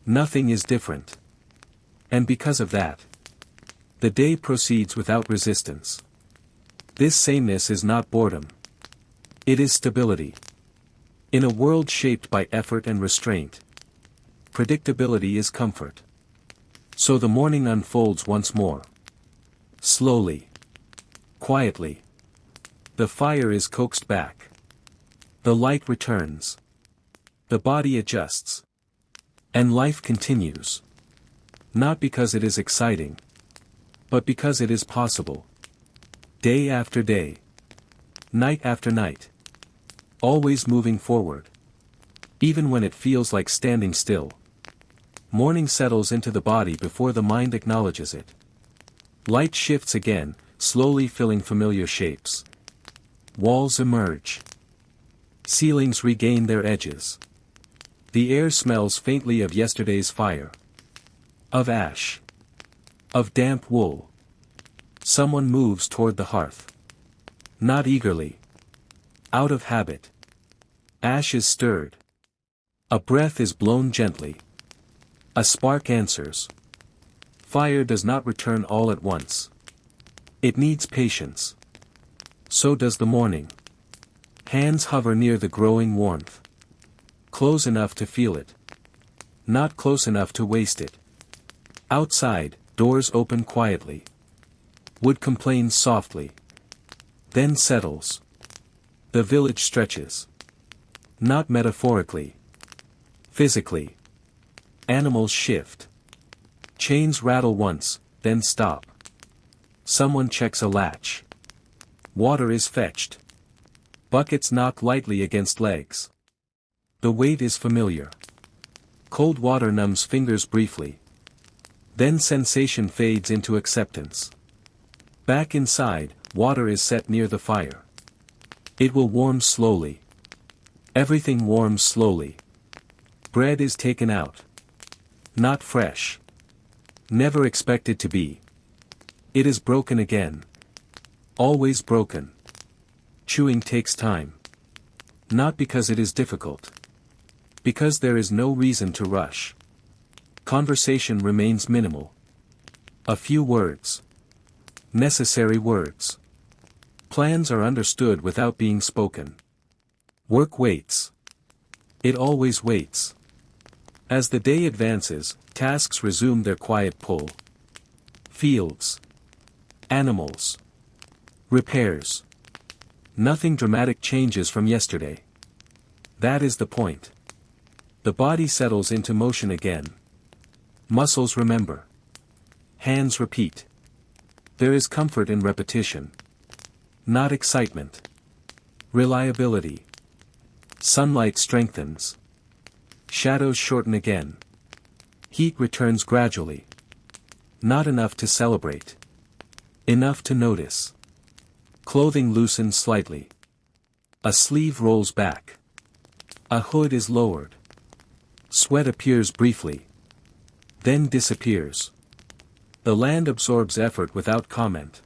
Nothing is different. And because of that, the day proceeds without resistance. This sameness is not boredom. It is stability. In a world shaped by effort and restraint, predictability is comfort. So the morning unfolds once more. Slowly. Quietly. The fire is coaxed back. The light returns. The body adjusts. And life continues. Not because it is exciting, but because it is possible. Day after day. Night after night. Always moving forward. Even when it feels like standing still. Morning settles into the body before the mind acknowledges it. Light shifts again, slowly filling familiar shapes. Walls emerge. Ceilings regain their edges. The air smells faintly of yesterday's fire. Of ash. Of damp wool. Someone moves toward the hearth. Not eagerly. Out of habit. Ash is stirred. A breath is blown gently. A spark answers. Fire does not return all at once. It needs patience. So does the morning. Hands hover near the growing warmth. Close enough to feel it. Not close enough to waste it. Outside, doors open quietly. Wood complains softly. Then settles. The village stretches. Not metaphorically. Physically. Animals shift. Chains rattle once, then stop. Someone checks a latch. Water is fetched. Buckets knock lightly against legs. The weight is familiar. Cold water numbs fingers briefly. Then sensation fades into acceptance. Back inside, water is set near the fire. It will warm slowly. Everything warms slowly. Bread is taken out. Not fresh. Never expected to be. It is broken again. Always broken. Chewing takes time. Not because it is difficult. Because there is no reason to rush. Conversation remains minimal. A few words. Necessary words. Plans are understood without being spoken. Work waits. It always waits. As the day advances, tasks resume their quiet pull. Fields. Animals. Repairs. Nothing dramatic changes from yesterday. That is the point. The body settles into motion again. Muscles remember. Hands repeat. There is comfort in repetition. Not excitement. Reliability. Sunlight strengthens. Shadows shorten again. Heat returns gradually. Not enough to celebrate. Enough to notice. Clothing loosens slightly. A sleeve rolls back. A hood is lowered. Sweat appears briefly. Then disappears. The land absorbs effort without comment.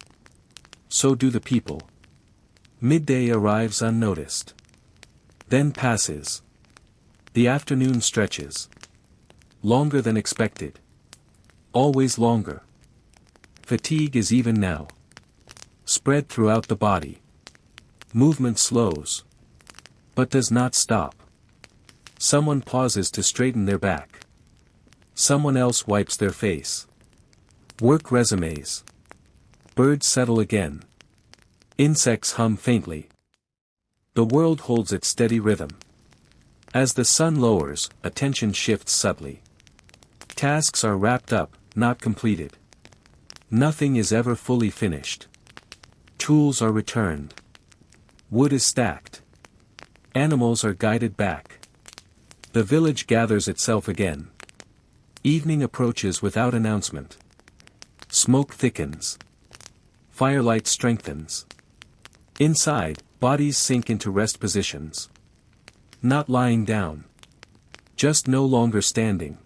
So do the people. Midday arrives unnoticed. Then passes. The afternoon stretches. Longer than expected. Always longer. Fatigue is even now. Spread throughout the body. Movement slows. But does not stop. Someone pauses to straighten their back. Someone else wipes their face. Work resumes. Birds settle again. Insects hum faintly. The world holds its steady rhythm. As the sun lowers, attention shifts subtly. Tasks are wrapped up, not completed. Nothing is ever fully finished. Tools are returned. Wood is stacked. Animals are guided back. The village gathers itself again. Evening approaches without announcement. Smoke thickens. Firelight strengthens. Inside, bodies sink into rest positions. Not lying down. Just no longer standing.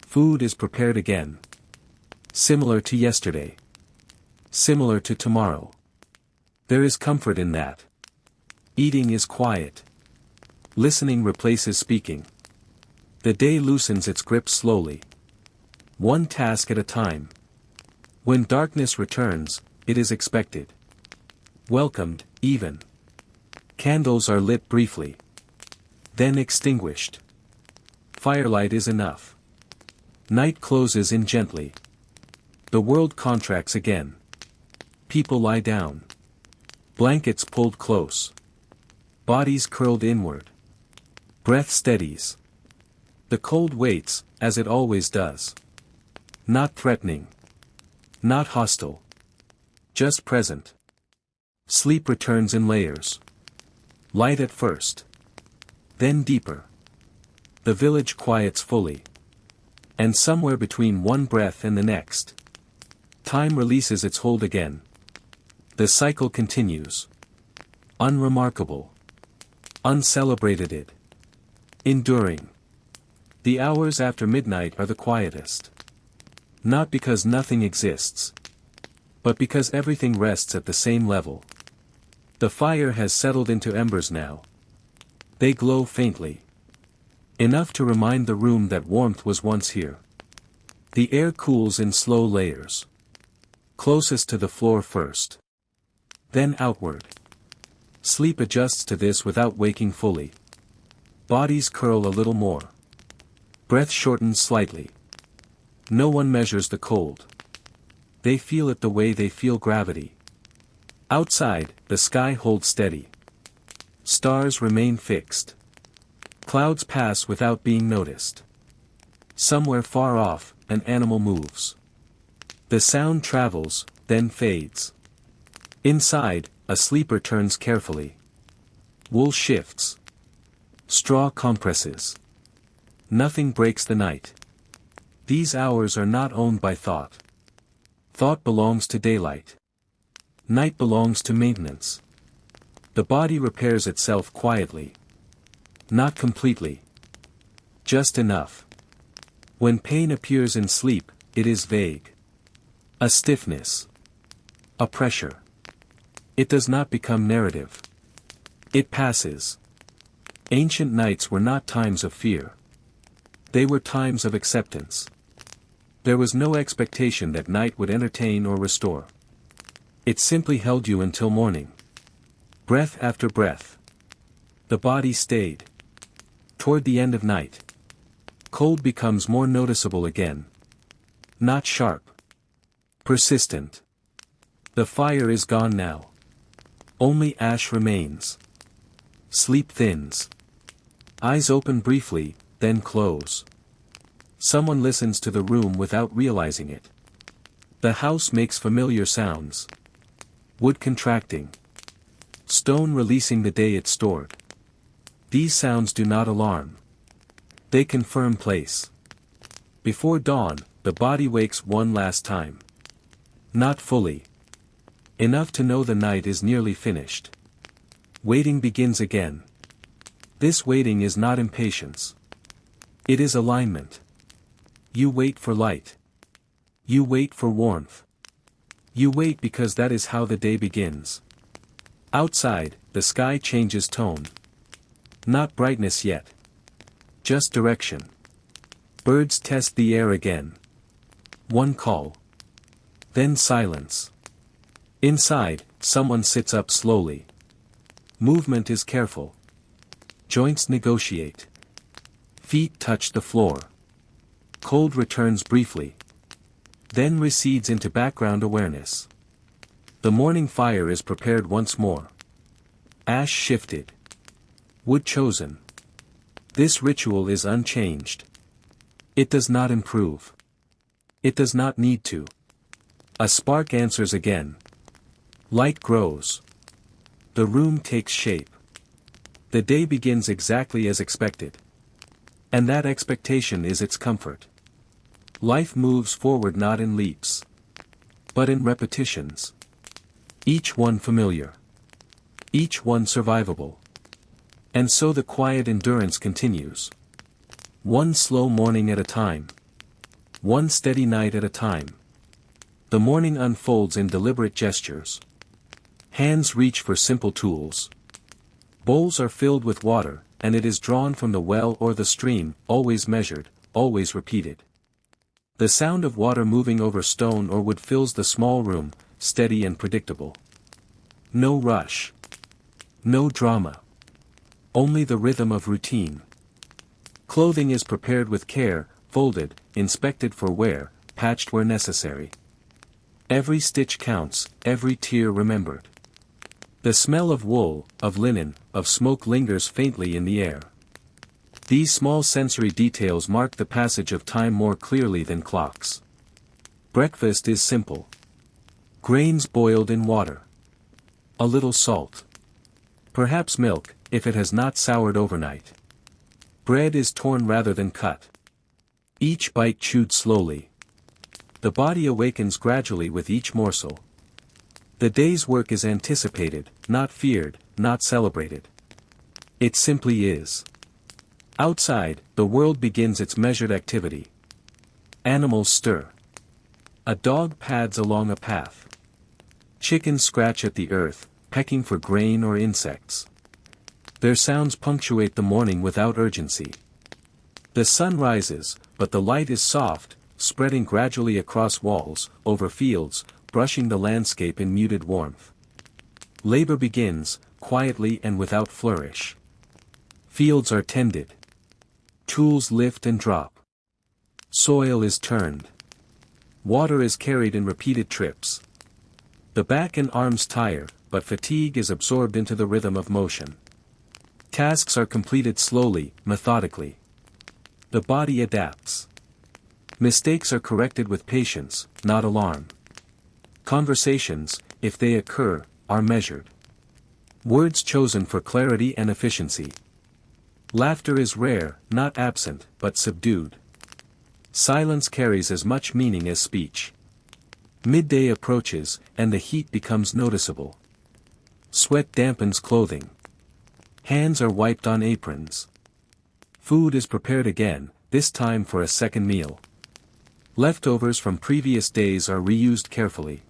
Food is prepared again. Similar to yesterday. Similar to tomorrow. There is comfort in that. Eating is quiet. Listening replaces speaking. The day loosens its grip slowly. One task at a time. When darkness returns, it is expected. Welcomed, even. Candles are lit briefly. Then extinguished. Firelight is enough. Night closes in gently. The world contracts again. People lie down. Blankets pulled close. Bodies curled inward. Breath steadies. The cold waits, as it always does. Not threatening. Not hostile. Just present. Sleep returns in layers. Light at first. Then deeper. The village quiets fully. And somewhere between one breath and the next, time releases its hold again. The cycle continues. Unremarkable. Uncelebrated. Enduring. The hours after midnight are the quietest. Not because nothing exists, but because everything rests at the same level. The fire has settled into embers now. They glow faintly. Enough to remind the room that warmth was once here. The air cools in slow layers. Closest to the floor first. Then outward. Sleep adjusts to this without waking fully. Bodies curl a little more. Breath shortens slightly. No one measures the cold. They feel it the way they feel gravity. Outside, the sky holds steady. Stars remain fixed. Clouds pass without being noticed. Somewhere far off, an animal moves. The sound travels, then fades. Inside, a sleeper turns carefully. Wool shifts. Straw compresses. Nothing breaks the night. These hours are not owned by thought. Thought belongs to daylight. Night belongs to maintenance. The body repairs itself quietly. Not completely. Just enough. When pain appears in sleep, it is vague. A stiffness. A pressure. It does not become narrative. It passes. Ancient nights were not times of fear. They were times of acceptance. There was no expectation that night would entertain or restore. It simply held you until morning. Breath after breath. The body stayed. Toward the end of night, cold becomes more noticeable again. Not sharp. Persistent. The fire is gone now. Only ash remains. Sleep thins. Eyes open briefly, then close. Someone listens to the room without realizing it. The house makes familiar sounds. Wood contracting. Stone releasing the day it stored. These sounds do not alarm. They confirm place. Before dawn, the body wakes one last time. Not fully. Enough to know the night is nearly finished. Waiting begins again. This waiting is not impatience. It is alignment. You wait for light. You wait for warmth. You wait because that is how the day begins. Outside, the sky changes tone. Not brightness yet. Just direction. Birds test the air again. One call. Then silence. Inside, someone sits up slowly. Movement is careful. Joints negotiate. Feet touch the floor. Cold returns briefly. Then recedes into background awareness. The morning fire is prepared once more. Ash shifted. Wood chosen. This ritual is unchanged. It does not improve. It does not need to. A spark answers again. Light grows. The room takes shape. The day begins exactly as expected. And that expectation is its comfort. Life moves forward not in leaps, but in repetitions. Each one familiar. Each one survivable. And so the quiet endurance continues. One slow morning at a time. One steady night at a time. The morning unfolds in deliberate gestures. Hands reach for simple tools. Bowls are filled with water, and it is drawn from the well or the stream, always measured, always repeated. The sound of water moving over stone or wood fills the small room, steady and predictable. No rush. No drama. Only the rhythm of routine. Clothing is prepared with care, folded, inspected for wear, patched where necessary. Every stitch counts, every tear remembered. The smell of wool, of linen, of smoke lingers faintly in the air. These small sensory details mark the passage of time more clearly than clocks. Breakfast is simple. Grains boiled in water. A little salt. Perhaps milk, if it has not soured overnight. Bread is torn rather than cut. Each bite chewed slowly. The body awakens gradually with each morsel. The day's work is anticipated, not feared, not celebrated. It simply is. Outside, the world begins its measured activity. Animals stir. A dog pads along a path. Chickens scratch at the earth, pecking for grain or insects. Their sounds punctuate the morning without urgency. The sun rises, but the light is soft, spreading gradually across walls, over fields, brushing the landscape in muted warmth. Labor begins, quietly and without flourish. Fields are tended. Tools lift and drop. Soil is turned. Water is carried in repeated trips. The back and arms tire, but fatigue is absorbed into the rhythm of motion. Tasks are completed slowly, methodically. The body adapts. Mistakes are corrected with patience, not alarm. Conversations, if they occur, are measured. Words chosen for clarity and efficiency. Laughter is rare, not absent, but subdued. Silence carries as much meaning as speech. Midday approaches, and the heat becomes noticeable. Sweat dampens clothing. Hands are wiped on aprons. Food is prepared again, this time for a second meal. Leftovers from previous days are reused carefully.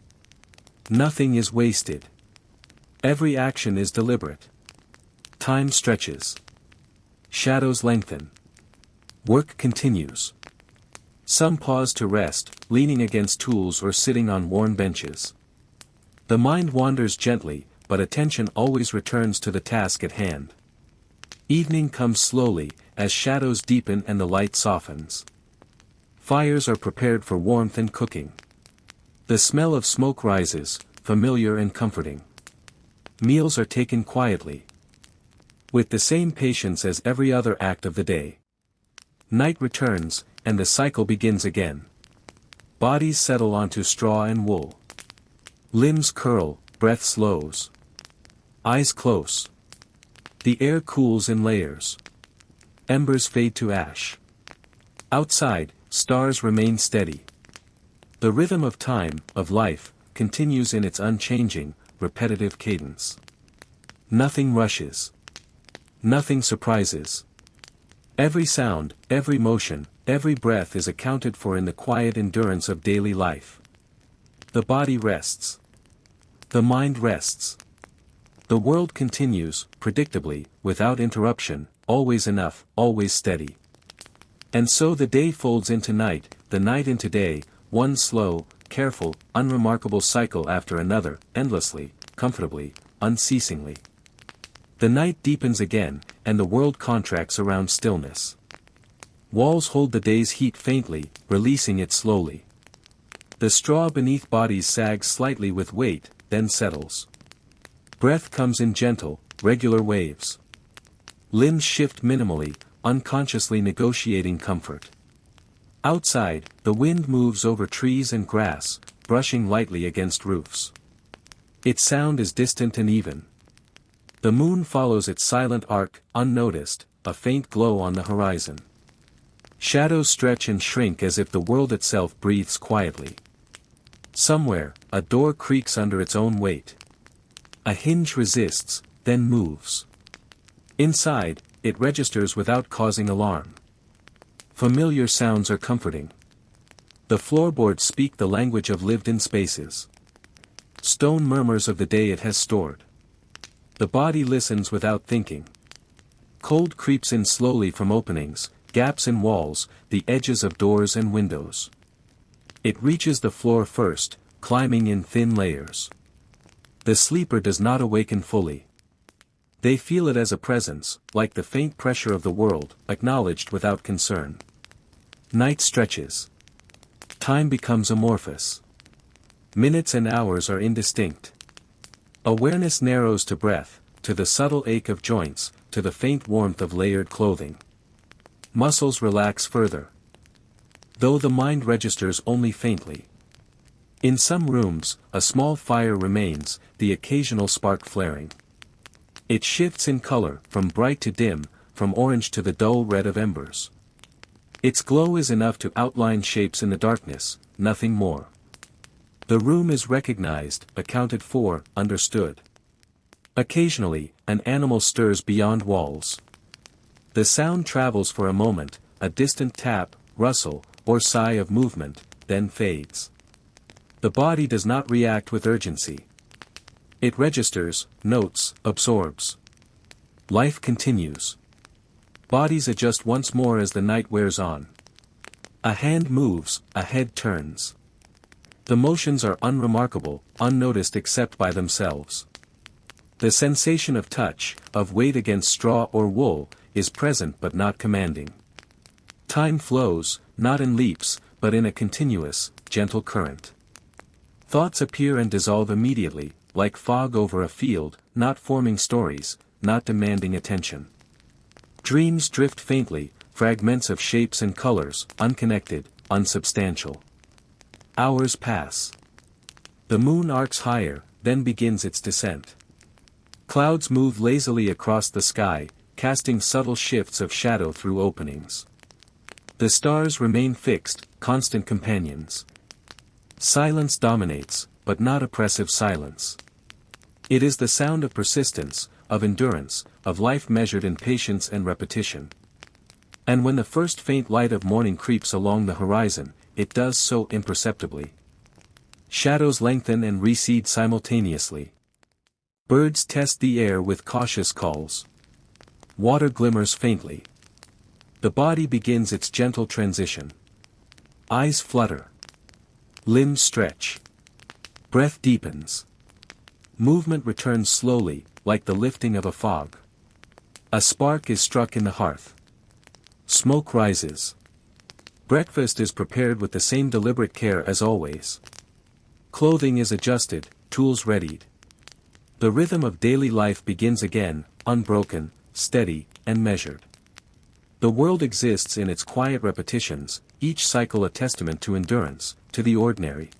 Nothing is wasted. Every action is deliberate. Time stretches. Shadows lengthen. Work continues. Some pause to rest, leaning against tools or sitting on worn benches. The mind wanders gently, but attention always returns to the task at hand. Evening comes slowly, as shadows deepen and the light softens. Fires are prepared for warmth and cooking. The smell of smoke rises, familiar and comforting. Meals are taken quietly. With the same patience as every other act of the day. Night returns, and the cycle begins again. Bodies settle onto straw and wool. Limbs curl, breath slows. Eyes close. The air cools in layers. Embers fade to ash. Outside, stars remain steady. The rhythm of time, of life, continues in its unchanging, repetitive cadence. Nothing rushes. Nothing surprises. Every sound, every motion, every breath is accounted for in the quiet endurance of daily life. The body rests. The mind rests. The world continues, predictably, without interruption, always enough, always steady. And so the day folds into night, the night into day, one slow, careful, unremarkable cycle after another, endlessly, comfortably, unceasingly. The night deepens again, and the world contracts around stillness. Walls hold the day's heat faintly, releasing it slowly. The straw beneath bodies sags slightly with weight, then settles. Breath comes in gentle, regular waves. Limbs shift minimally, unconsciously negotiating comfort. Outside, the wind moves over trees and grass, brushing lightly against roofs. Its sound is distant and even. The moon follows its silent arc, unnoticed, a faint glow on the horizon. Shadows stretch and shrink as if the world itself breathes quietly. Somewhere, a door creaks under its own weight. A hinge resists, then moves. Inside, it registers without causing alarm. Familiar sounds are comforting. The floorboards speak the language of lived-in spaces. Stone murmurs of the day it has stored. The body listens without thinking. Cold creeps in slowly from openings, gaps in walls, the edges of doors and windows. It reaches the floor first, climbing in thin layers. The sleeper does not awaken fully. They feel it as a presence, like the faint pressure of the world, acknowledged without concern. Night stretches. Time becomes amorphous. Minutes and hours are indistinct. Awareness narrows to breath, to the subtle ache of joints, to the faint warmth of layered clothing. Muscles relax further, though the mind registers only faintly. In some rooms, a small fire remains, the occasional spark flaring. It shifts in color, from bright to dim, from orange to the dull red of embers. Its glow is enough to outline shapes in the darkness, nothing more. The room is recognized, accounted for, understood. Occasionally, an animal stirs beyond walls. The sound travels for a moment, a distant tap, rustle, or sigh of movement, then fades. The body does not react with urgency. It registers, notes, absorbs. Life continues. Bodies adjust once more as the night wears on. A hand moves, a head turns. The motions are unremarkable, unnoticed except by themselves. The sensation of touch, of weight against straw or wool, is present but not commanding. Time flows, not in leaps, but in a continuous, gentle current. Thoughts appear and dissolve immediately, like fog over a field, not forming stories, not demanding attention. Dreams drift faintly, fragments of shapes and colors, unconnected, unsubstantial. Hours pass. The moon arcs higher, then begins its descent. Clouds move lazily across the sky, casting subtle shifts of shadow through openings. The stars remain fixed, constant companions. Silence dominates, but not oppressive silence. It is the sound of persistence, of endurance, of life measured in patience and repetition. And when the first faint light of morning creeps along the horizon, it does so imperceptibly. Shadows lengthen and recede simultaneously. Birds test the air with cautious calls. Water glimmers faintly. The body begins its gentle transition. Eyes flutter. Limbs stretch. Breath deepens. Movement returns slowly, like the lifting of a fog. A spark is struck in the hearth. Smoke rises. Breakfast is prepared with the same deliberate care as always. Clothing is adjusted, tools readied. The rhythm of daily life begins again, unbroken, steady, and measured. The world exists in its quiet repetitions, each cycle a testament to endurance, to the ordinary,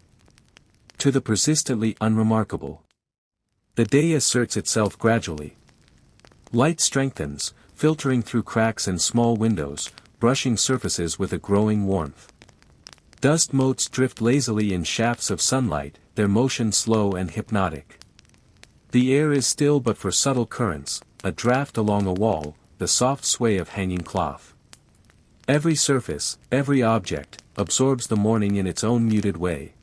to the persistently unremarkable. The day asserts itself gradually. Light strengthens, filtering through cracks and small windows, brushing surfaces with a growing warmth. Dust motes drift lazily in shafts of sunlight, their motion slow and hypnotic. The air is still but for subtle currents, a draft along a wall, the soft sway of hanging cloth. Every surface, every object, absorbs the morning in its own muted way.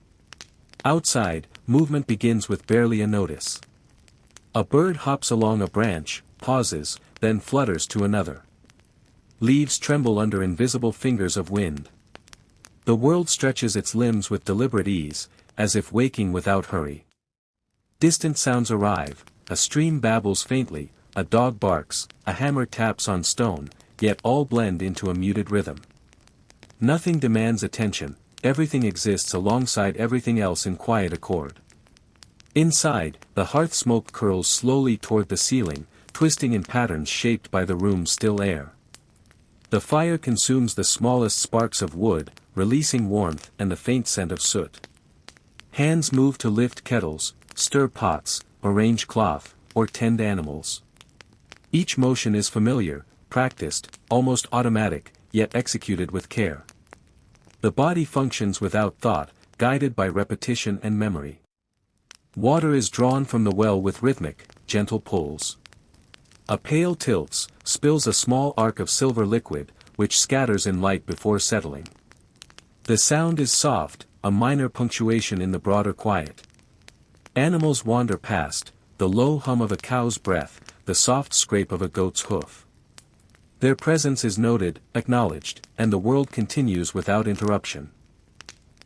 Outside, movement begins with barely a notice. A bird hops along a branch, pauses, then flutters to another. Leaves tremble under invisible fingers of wind. The world stretches its limbs with deliberate ease, as if waking without hurry. Distant sounds arrive, a stream babbles faintly, a dog barks, a hammer taps on stone, yet all blend into a muted rhythm. Nothing demands attention, everything exists alongside everything else in quiet accord. Inside, the hearth smoke curls slowly toward the ceiling, twisting in patterns shaped by the room's still air. The fire consumes the smallest sparks of wood, releasing warmth and the faint scent of soot. Hands move to lift kettles, stir pots, arrange cloth, or tend animals. Each motion is familiar, practiced, almost automatic, yet executed with care. The body functions without thought, guided by repetition and memory. Water is drawn from the well with rhythmic, gentle pulls. A pail tilts, spills a small arc of silver liquid, which scatters in light before settling. The sound is soft, a minor punctuation in the broader quiet. Animals wander past, the low hum of a cow's breath, the soft scrape of a goat's hoof. Their presence is noted, acknowledged, and the world continues without interruption.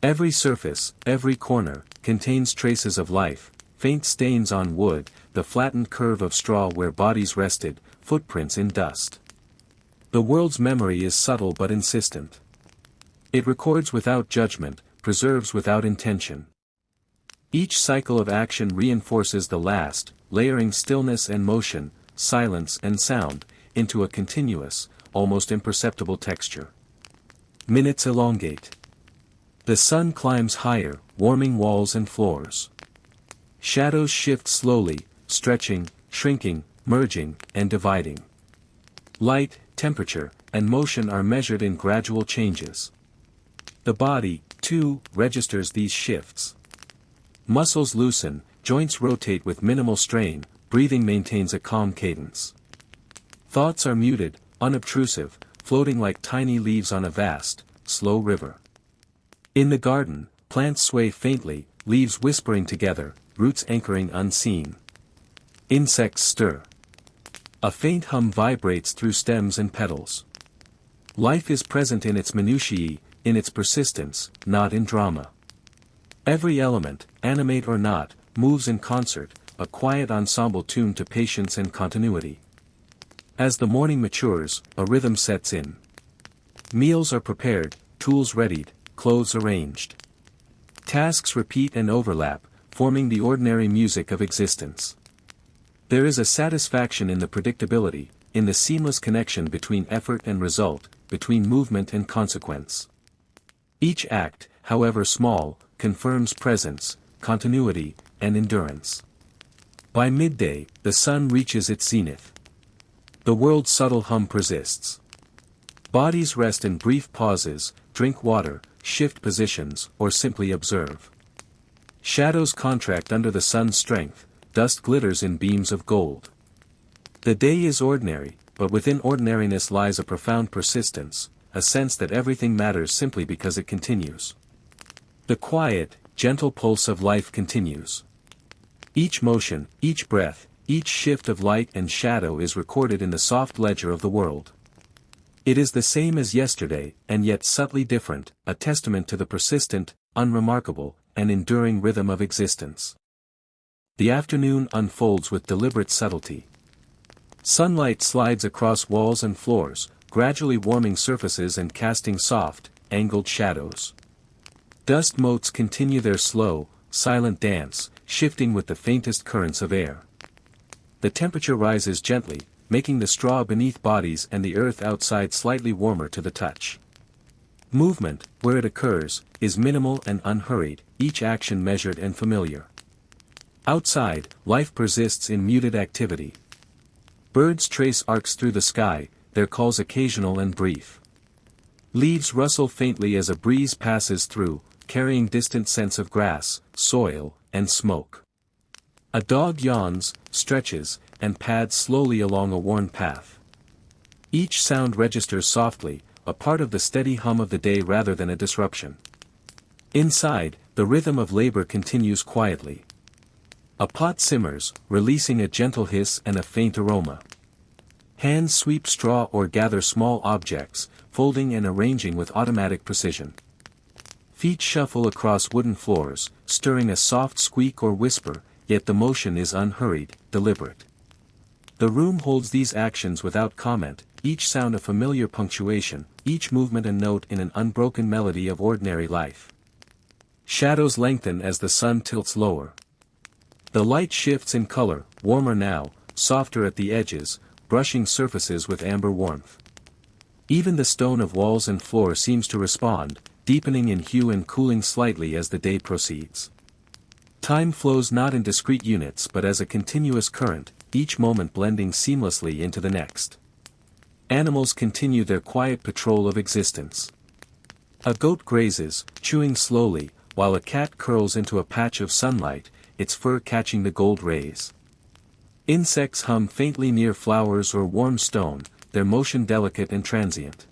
Every surface, every corner, contains traces of life, faint stains on wood, the flattened curve of straw where bodies rested, footprints in dust. The world's memory is subtle but insistent. It records without judgment, preserves without intention. Each cycle of action reinforces the last, layering stillness and motion, silence and sound, into a continuous, almost imperceptible texture. Minutes elongate. The sun climbs higher, warming walls and floors. Shadows shift slowly, stretching, shrinking, merging, and dividing. Light, temperature, and motion are measured in gradual changes. The body, too, registers these shifts. Muscles loosen, joints rotate with minimal strain, breathing maintains a calm cadence. Thoughts are muted, unobtrusive, floating like tiny leaves on a vast, slow river. In the garden, plants sway faintly, leaves whispering together, roots anchoring unseen. Insects stir. A faint hum vibrates through stems and petals. Life is present in its minutiae, in its persistence, not in drama. Every element, animate or not, moves in concert, a quiet ensemble tuned to patience and continuity. As the morning matures, a rhythm sets in. Meals are prepared, tools readied, clothes arranged. Tasks repeat and overlap, forming the ordinary music of existence. There is a satisfaction in the predictability, in the seamless connection between effort and result, between movement and consequence. Each act, however small, confirms presence, continuity, and endurance. By midday, the sun reaches its zenith. The world's subtle hum persists. Bodies rest in brief pauses, drink water, shift positions, or simply observe. Shadows contract under the sun's strength, dust glitters in beams of gold. The day is ordinary, but within ordinariness lies a profound persistence, a sense that everything matters simply because it continues. The quiet, gentle pulse of life continues. Each motion, each breath, each shift of light and shadow is recorded in the soft ledger of the world. It is the same as yesterday, and yet subtly different, a testament to the persistent, unremarkable, and enduring rhythm of existence. The afternoon unfolds with deliberate subtlety. Sunlight slides across walls and floors, gradually warming surfaces and casting soft, angled shadows. Dust motes continue their slow, silent dance, shifting with the faintest currents of air. The temperature rises gently, making the straw beneath bodies and the earth outside slightly warmer to the touch. Movement, where it occurs, is minimal and unhurried, each action measured and familiar. Outside, life persists in muted activity. Birds trace arcs through the sky, their calls occasional and brief. Leaves rustle faintly as a breeze passes through, carrying distant scents of grass, soil, and smoke. A dog yawns, stretches, and pads slowly along a worn path. Each sound registers softly, a part of the steady hum of the day rather than a disruption. Inside, the rhythm of labor continues quietly. A pot simmers, releasing a gentle hiss and a faint aroma. Hands sweep straw or gather small objects, folding and arranging with automatic precision. Feet shuffle across wooden floors, stirring a soft squeak or whisper, yet the motion is unhurried, deliberate. The room holds these actions without comment, each sound a familiar punctuation, each movement a note in an unbroken melody of ordinary life. Shadows lengthen as the sun tilts lower. The light shifts in color, warmer now, softer at the edges, brushing surfaces with amber warmth. Even the stone of walls and floor seems to respond, deepening in hue and cooling slightly as the day proceeds. Time flows not in discrete units but as a continuous current, each moment blending seamlessly into the next. Animals continue their quiet patrol of existence. A goat grazes, chewing slowly, while a cat curls into a patch of sunlight, its fur catching the gold rays. Insects hum faintly near flowers or warm stone, their motion delicate and transient.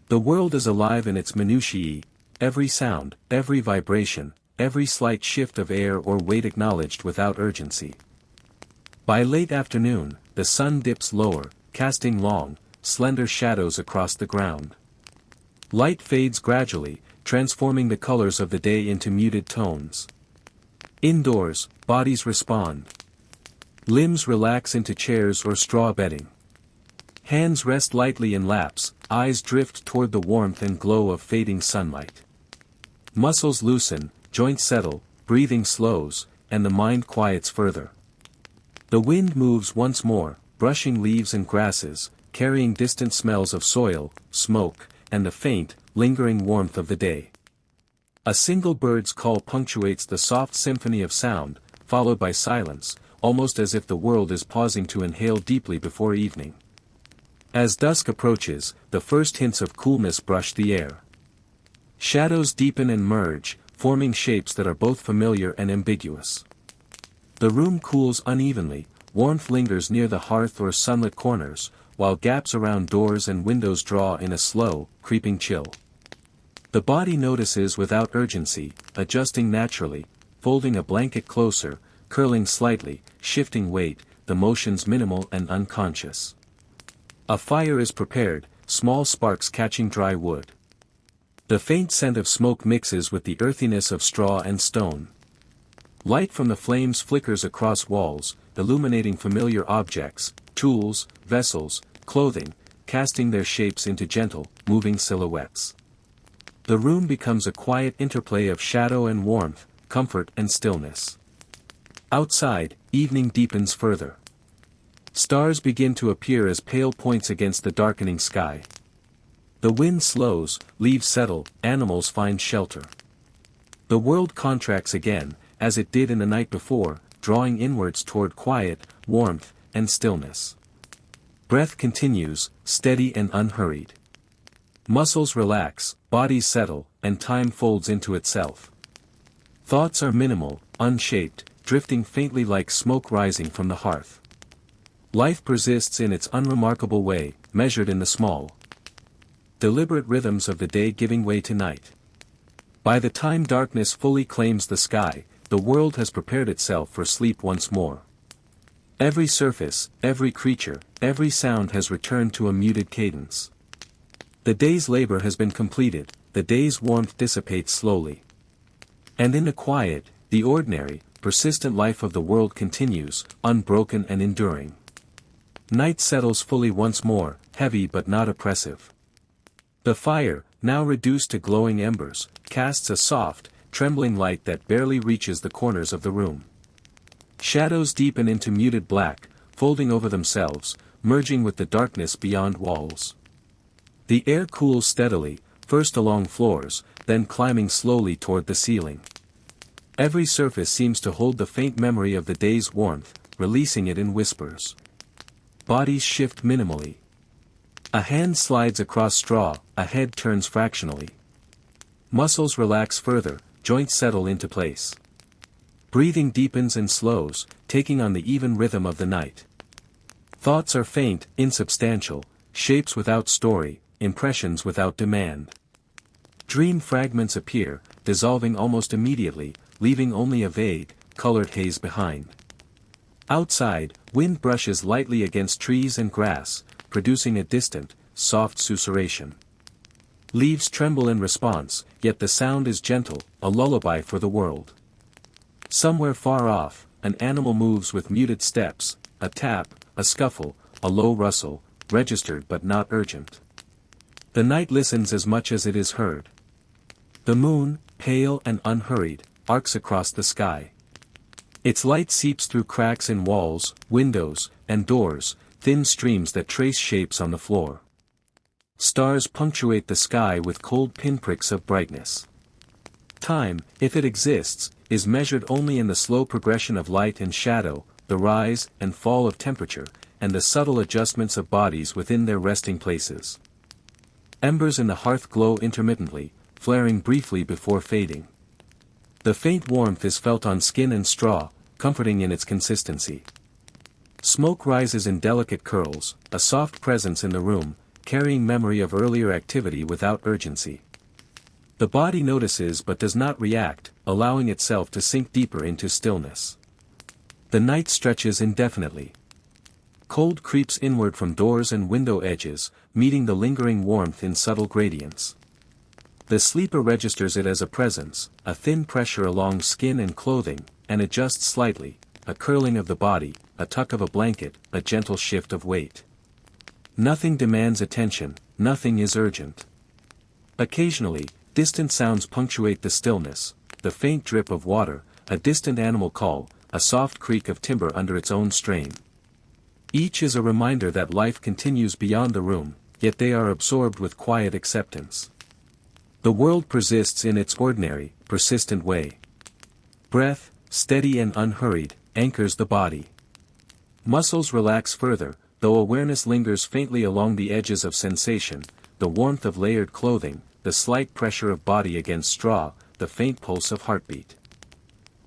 The world is alive in its minutiae, every sound, every vibration, every slight shift of air or weight acknowledged without urgency. By late afternoon, the sun dips lower, casting long, slender shadows across the ground. Light fades gradually, transforming the colors of the day into muted tones. Indoors, bodies respond. Limbs relax into chairs or straw bedding. Hands rest lightly in laps, eyes drift toward the warmth and glow of fading sunlight. Muscles loosen, joints settle, breathing slows, and the mind quiets further. The wind moves once more, brushing leaves and grasses, carrying distant smells of soil, smoke, and the faint, lingering warmth of the day. A single bird's call punctuates the soft symphony of sound, followed by silence, almost as if the world is pausing to inhale deeply before evening. As dusk approaches, the first hints of coolness brush the air. Shadows deepen and merge, forming shapes that are both familiar and ambiguous. The room cools unevenly, warmth lingers near the hearth or sunlit corners, while gaps around doors and windows draw in a slow, creeping chill. The body notices without urgency, adjusting naturally, folding a blanket closer, curling slightly, shifting weight, the motions minimal and unconscious. A fire is prepared, small sparks catching dry wood. The faint scent of smoke mixes with the earthiness of straw and stone. Light from the flames flickers across walls, illuminating familiar objects, tools, vessels, clothing, casting their shapes into gentle, moving silhouettes. The room becomes a quiet interplay of shadow and warmth, comfort and stillness. Outside, evening deepens further. Stars begin to appear as pale points against the darkening sky. The wind slows, leaves settle, animals find shelter. The world contracts again, as it did in the night before, drawing inwards toward quiet, warmth, and stillness. Breath continues, steady and unhurried. Muscles relax, bodies settle, and time folds into itself. Thoughts are minimal, unshaped, drifting faintly like smoke rising from the hearth. Life persists in its unremarkable way, measured in the small, deliberate rhythms of the day giving way to night. By the time darkness fully claims the sky, the world has prepared itself for sleep once more. Every surface, every creature, every sound has returned to a muted cadence. The day's labor has been completed, the day's warmth dissipates slowly. And in the quiet, the ordinary, persistent life of the world continues, unbroken and enduring. Night settles fully once more, heavy but not oppressive. The fire, now reduced to glowing embers, casts a soft, trembling light that barely reaches the corners of the room. Shadows deepen into muted black, folding over themselves, merging with the darkness beyond walls. The air cools steadily, first along floors, then climbing slowly toward the ceiling. Every surface seems to hold the faint memory of the day's warmth, releasing it in whispers. Bodies shift minimally. A hand slides across straw, a head turns fractionally. Muscles relax further, joints settle into place. Breathing deepens and slows, taking on the even rhythm of the night. Thoughts are faint, insubstantial, shapes without story, impressions without demand. Dream fragments appear, dissolving almost immediately, leaving only a vague, colored haze behind. Outside, wind brushes lightly against trees and grass, producing a distant, soft susurration. Leaves tremble in response, yet the sound is gentle, a lullaby for the world. Somewhere far off, an animal moves with muted steps, a tap, a scuffle, a low rustle, registered but not urgent. The night listens as much as it is heard. The moon, pale and unhurried, arcs across the sky. Its light seeps through cracks in walls, windows, and doors, thin streams that trace shapes on the floor. Stars punctuate the sky with cold pinpricks of brightness. Time, if it exists, is measured only in the slow progression of light and shadow, the rise and fall of temperature, and the subtle adjustments of bodies within their resting places. Embers in the hearth glow intermittently, flaring briefly before fading. The faint warmth is felt on skin and straw, comforting in its consistency. Smoke rises in delicate curls, a soft presence in the room, carrying memory of earlier activity without urgency. The body notices but does not react, allowing itself to sink deeper into stillness. The night stretches indefinitely. Cold creeps inward from doors and window edges, meeting the lingering warmth in subtle gradients. The sleeper registers it as a presence, a thin pressure along skin and clothing, and adjusts slightly, a curling of the body, a tuck of a blanket, a gentle shift of weight. Nothing demands attention, nothing is urgent. Occasionally, distant sounds punctuate the stillness, the faint drip of water, a distant animal call, a soft creak of timber under its own strain. Each is a reminder that life continues beyond the room, yet they are absorbed with quiet acceptance. The world persists in its ordinary, persistent way. Breath, steady and unhurried, anchors the body. Muscles relax further, though awareness lingers faintly along the edges of sensation, the warmth of layered clothing, the slight pressure of body against straw, the faint pulse of heartbeat.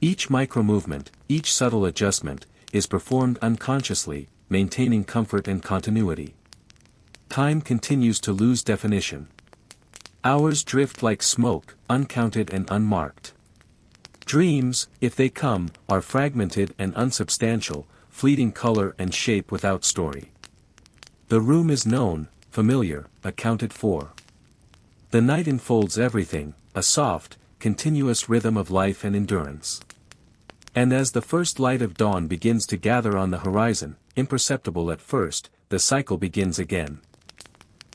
Each micro-movement, each subtle adjustment, is performed unconsciously, maintaining comfort and continuity. Time continues to lose definition. Hours drift like smoke, uncounted and unmarked. Dreams, if they come, are fragmented and unsubstantial, fleeting color and shape without story. The room is known, familiar, accounted for. The night enfolds everything, a soft, continuous rhythm of life and endurance. And as the first light of dawn begins to gather on the horizon, imperceptible at first, the cycle begins again.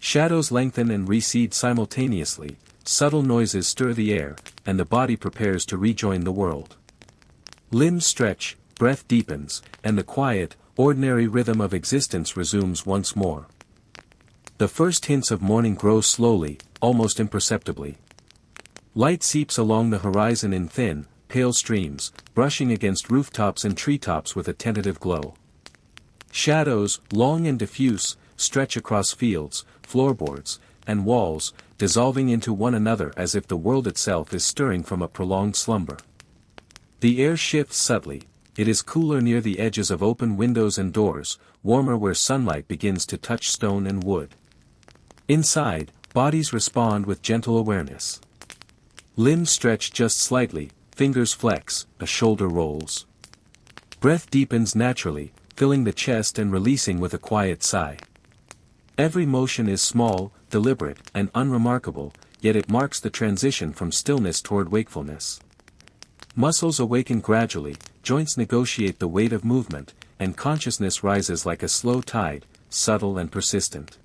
Shadows lengthen and recede simultaneously, subtle noises stir the air, and the body prepares to rejoin the world. Limbs stretch, breath deepens, and the quiet, ordinary rhythm of existence resumes once more. The first hints of morning grow slowly, almost imperceptibly. Light seeps along the horizon in thin, pale streams, brushing against rooftops and treetops with a tentative glow. Shadows, long and diffuse, stretch across fields, floorboards, and walls, dissolving into one another as if the world itself is stirring from a prolonged slumber. The air shifts subtly, it is cooler near the edges of open windows and doors, warmer where sunlight begins to touch stone and wood. Inside, bodies respond with gentle awareness. Limbs stretch just slightly, fingers flex, a shoulder rolls. Breath deepens naturally, filling the chest and releasing with a quiet sigh. Every motion is small, deliberate, and unremarkable, yet it marks the transition from stillness toward wakefulness. Muscles awaken gradually, joints negotiate the weight of movement, and consciousness rises like a slow tide, subtle and persistent.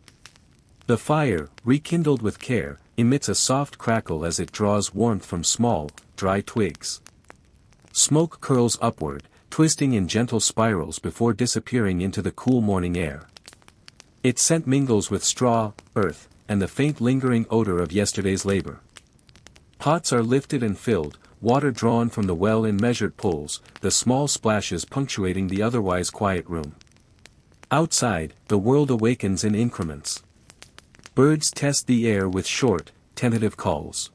The fire, rekindled with care, emits a soft crackle as it draws warmth from small, dry twigs. Smoke curls upward, twisting in gentle spirals before disappearing into the cool morning air. Its scent mingles with straw, earth, and the faint lingering odor of yesterday's labor. Pots are lifted and filled, water drawn from the well in measured pulls, the small splashes punctuating the otherwise quiet room. Outside, the world awakens in increments. Birds test the air with short, tentative calls.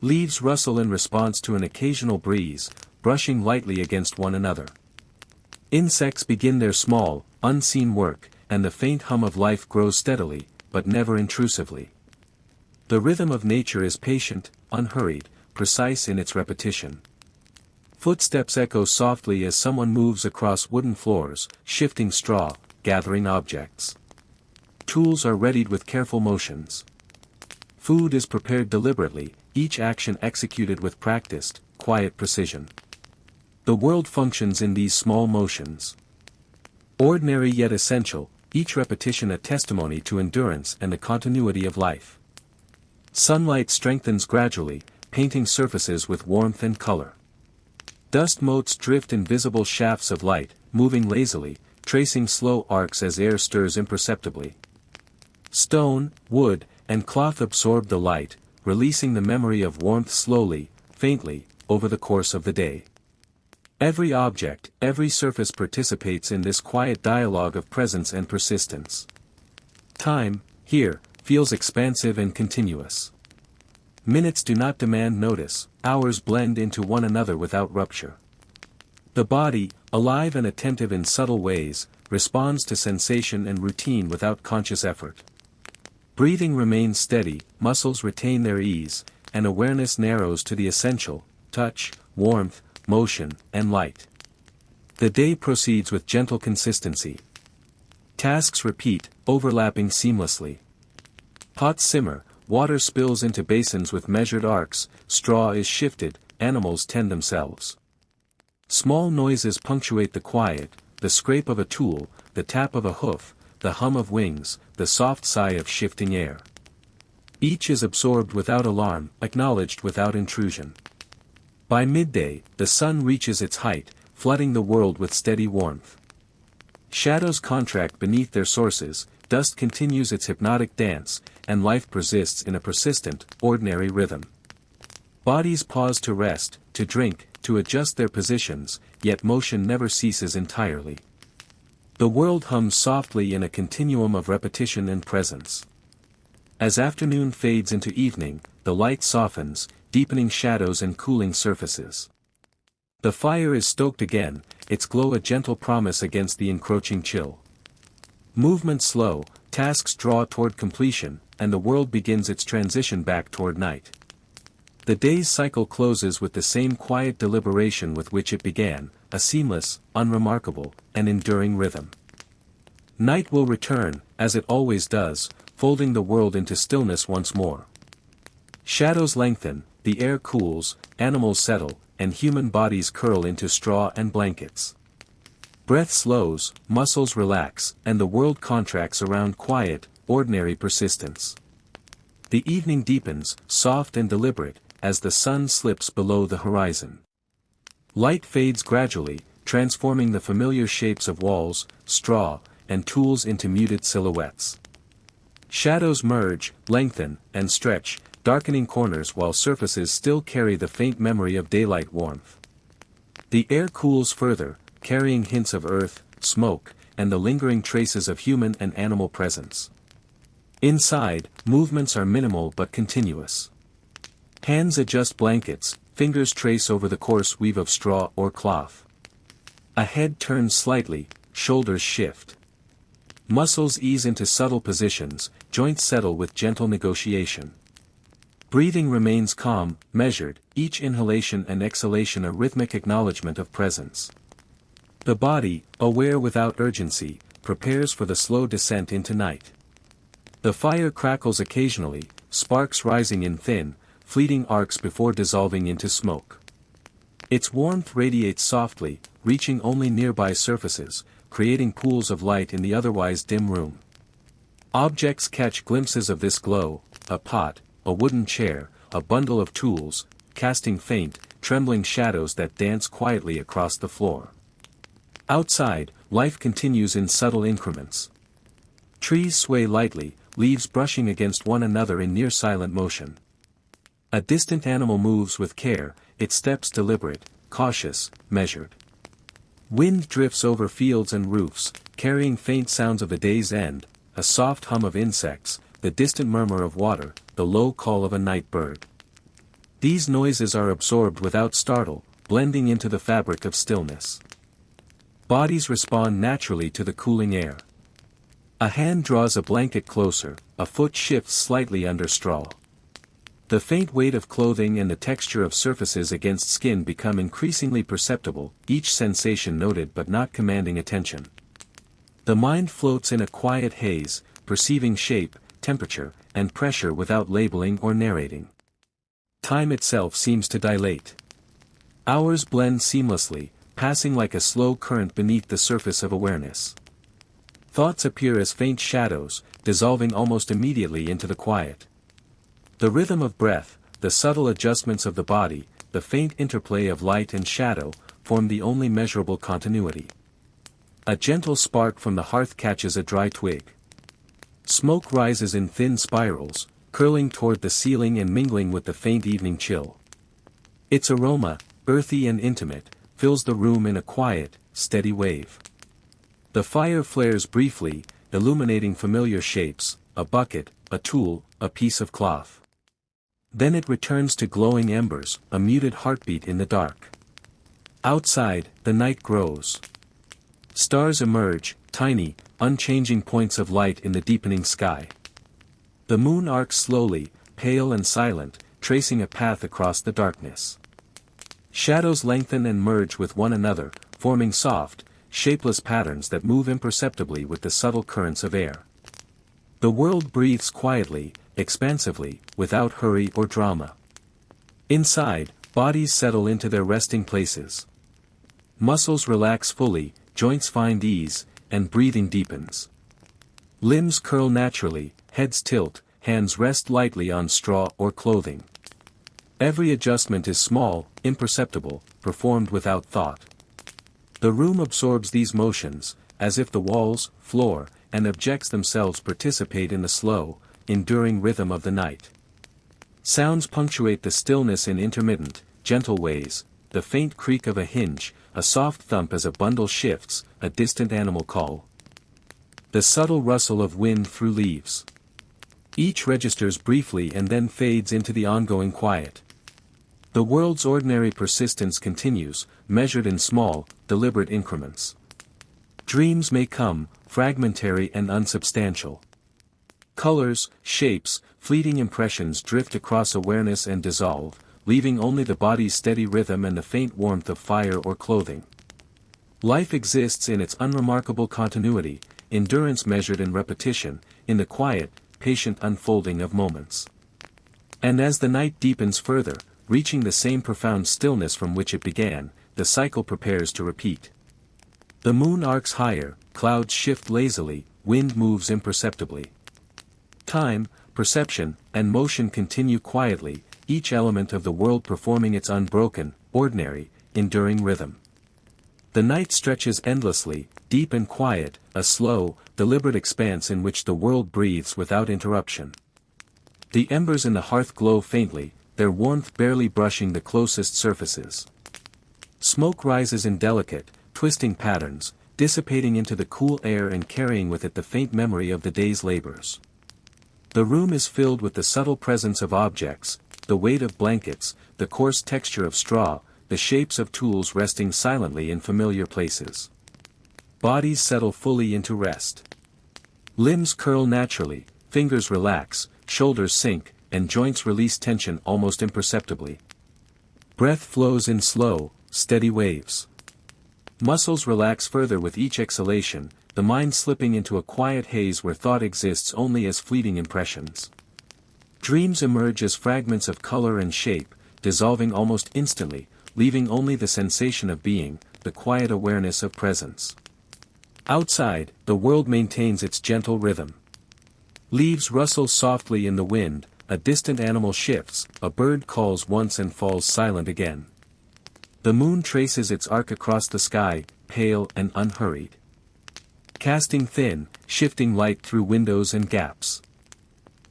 Leaves rustle in response to an occasional breeze, brushing lightly against one another. Insects begin their small, unseen work, and the faint hum of life grows steadily, but never intrusively. The rhythm of nature is patient, unhurried, precise in its repetition. Footsteps echo softly as someone moves across wooden floors, shifting straw, gathering objects. Tools are readied with careful motions. Food is prepared deliberately, each action executed with practiced, quiet precision. The world functions in these small motions. Ordinary yet essential, each repetition a testimony to endurance and the continuity of life. Sunlight strengthens gradually, painting surfaces with warmth and color. Dust motes drift in visible shafts of light, moving lazily, tracing slow arcs as air stirs imperceptibly. Stone, wood, and cloth absorb the light, releasing the memory of warmth slowly, faintly, over the course of the day. Every object, every surface participates in this quiet dialogue of presence and persistence. Time, here, feels expansive and continuous. Minutes do not demand notice, hours blend into one another without rupture. The body, alive and attentive in subtle ways, responds to sensation and routine without conscious effort. Breathing remains steady, muscles retain their ease, and awareness narrows to the essential: touch, warmth, motion, and light. The day proceeds with gentle consistency. Tasks repeat, overlapping seamlessly. Pots simmer, water spills into basins with measured arcs, straw is shifted, animals tend themselves. Small noises punctuate the quiet, the scrape of a tool, the tap of a hoof, the hum of wings, the soft sigh of shifting air. Each is absorbed without alarm, acknowledged without intrusion. By midday, the sun reaches its height, flooding the world with steady warmth. Shadows contract beneath their sources, dust continues its hypnotic dance, and life persists in a persistent, ordinary rhythm. Bodies pause to rest, to drink, to adjust their positions, yet motion never ceases entirely. The world hums softly in a continuum of repetition and presence. As afternoon fades into evening, the light softens, deepening shadows and cooling surfaces. The fire is stoked again, its glow a gentle promise against the encroaching chill. Movement slow, tasks draw toward completion, and the world begins its transition back toward night. The day's cycle closes with the same quiet deliberation with which it began, a seamless, unremarkable, and enduring rhythm. Night will return, as it always does, folding the world into stillness once more. Shadows lengthen, the air cools, animals settle, and human bodies curl into straw and blankets. Breath slows, muscles relax, and the world contracts around quiet, ordinary persistence. The evening deepens, soft and deliberate, as the sun slips below the horizon. Light fades gradually, transforming the familiar shapes of walls, straw, and tools into muted silhouettes. Shadows merge, lengthen, and stretch, darkening corners while surfaces still carry the faint memory of daylight warmth. The air cools further, carrying hints of earth, smoke, and the lingering traces of human and animal presence. Inside, movements are minimal but continuous. Hands adjust blankets, fingers trace over the coarse weave of straw or cloth. A head turns slightly, shoulders shift. Muscles ease into subtle positions, joints settle with gentle negotiation. Breathing remains calm, measured, each inhalation and exhalation a rhythmic acknowledgement of presence. The body, aware without urgency, prepares for the slow descent into night. The fire crackles occasionally, sparks rising in thin, fleeting arcs before dissolving into smoke. Its warmth radiates softly, reaching only nearby surfaces, creating pools of light in the otherwise dim room. Objects catch glimpses of this glow, a pot, a wooden chair, a bundle of tools, casting faint, trembling shadows that dance quietly across the floor. Outside, life continues in subtle increments. Trees sway lightly, leaves brushing against one another in near silent motion. A distant animal moves with care, its steps deliberate, cautious, measured. Wind drifts over fields and roofs, carrying faint sounds of the day's end, a soft hum of insects, the distant murmur of water, the low call of a night bird. These noises are absorbed without startle, blending into the fabric of stillness. Bodies respond naturally to the cooling air. A hand draws a blanket closer, a foot shifts slightly under straw. The faint weight of clothing and the texture of surfaces against skin become increasingly perceptible, each sensation noted but not commanding attention. The mind floats in a quiet haze, perceiving shape, temperature, and pressure without labeling or narrating. Time itself seems to dilate. Hours blend seamlessly, passing like a slow current beneath the surface of awareness. Thoughts appear as faint shadows, dissolving almost immediately into the quiet. The rhythm of breath, the subtle adjustments of the body, the faint interplay of light and shadow, form the only measurable continuity. A gentle spark from the hearth catches a dry twig. Smoke rises in thin spirals, curling toward the ceiling and mingling with the faint evening chill. Its aroma, earthy and intimate, fills the room in a quiet, steady wave. The fire flares briefly, illuminating familiar shapes, a bucket, a tool, a piece of cloth. Then it returns to glowing embers, a muted heartbeat in the dark. Outside, the night grows. Stars emerge, tiny, unchanging points of light in the deepening sky. The moon arcs slowly, pale and silent, tracing a path across the darkness. Shadows lengthen and merge with one another, forming soft, shapeless patterns that move imperceptibly with the subtle currents of air. The world breathes quietly, expansively, without hurry or drama. Inside, bodies settle into their resting places. Muscles relax fully, joints find ease, and breathing deepens. Limbs curl naturally, heads tilt, hands rest lightly on straw or clothing. Every adjustment is small, imperceptible, performed without thought. The room absorbs these motions, as if the walls, floor, and objects themselves participate in the slow, enduring rhythm of the night. Sounds punctuate the stillness in intermittent, gentle ways, the faint creak of a hinge, a soft thump as a bundle shifts, a distant animal call. The subtle rustle of wind through leaves. Each registers briefly and then fades into the ongoing quiet. The world's ordinary persistence continues, measured in small, deliberate increments. Dreams may come, fragmentary and unsubstantial. Colors, shapes, fleeting impressions drift across awareness and dissolve, leaving only the body's steady rhythm and the faint warmth of fire or clothing. Life exists in its unremarkable continuity, endurance measured in repetition, in the quiet, patient unfolding of moments. And as the night deepens further, reaching the same profound stillness from which it began, the cycle prepares to repeat. The moon arcs higher, clouds shift lazily, wind moves imperceptibly. Time, perception, and motion continue quietly, each element of the world performing its unbroken, ordinary, enduring rhythm. The night stretches endlessly, deep and quiet, a slow, deliberate expanse in which the world breathes without interruption. The embers in the hearth glow faintly, their warmth barely brushing the closest surfaces. Smoke rises in delicate, twisting patterns, dissipating into the cool air and carrying with it the faint memory of the day's labors. The room is filled with the subtle presence of objects, the weight of blankets, the coarse texture of straw, the shapes of tools resting silently in familiar places. Bodies settle fully into rest. Limbs curl naturally, fingers relax, shoulders sink, and joints release tension almost imperceptibly. Breath flows in slow, steady waves. Muscles relax further with each exhalation, the mind slipping into a quiet haze where thought exists only as fleeting impressions. Dreams emerge as fragments of color and shape, dissolving almost instantly, leaving only the sensation of being, the quiet awareness of presence. Outside, the world maintains its gentle rhythm. Leaves rustle softly in the wind, a distant animal shifts, a bird calls once and falls silent again. The moon traces its arc across the sky, pale and unhurried. Casting thin, shifting light through windows and gaps.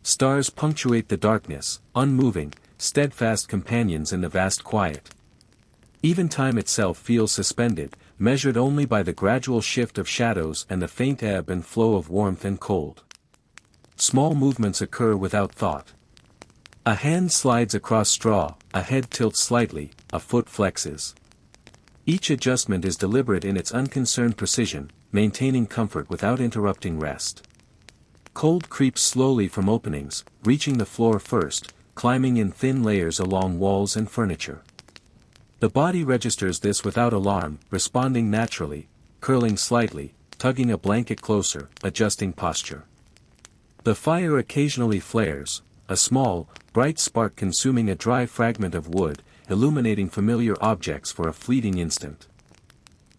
Stars punctuate the darkness, unmoving, steadfast companions in the vast quiet. Even time itself feels suspended, measured only by the gradual shift of shadows and the faint ebb and flow of warmth and cold. Small movements occur without thought. A hand slides across straw, a head tilts slightly, a foot flexes. Each adjustment is deliberate in its unconcerned precision, maintaining comfort without interrupting rest. Cold creeps slowly from openings, reaching the floor first, climbing in thin layers along walls and furniture. The body registers this without alarm, responding naturally, curling slightly, tugging a blanket closer, adjusting posture. The fire occasionally flares, a small, bright spark consuming a dry fragment of wood, illuminating familiar objects for a fleeting instant.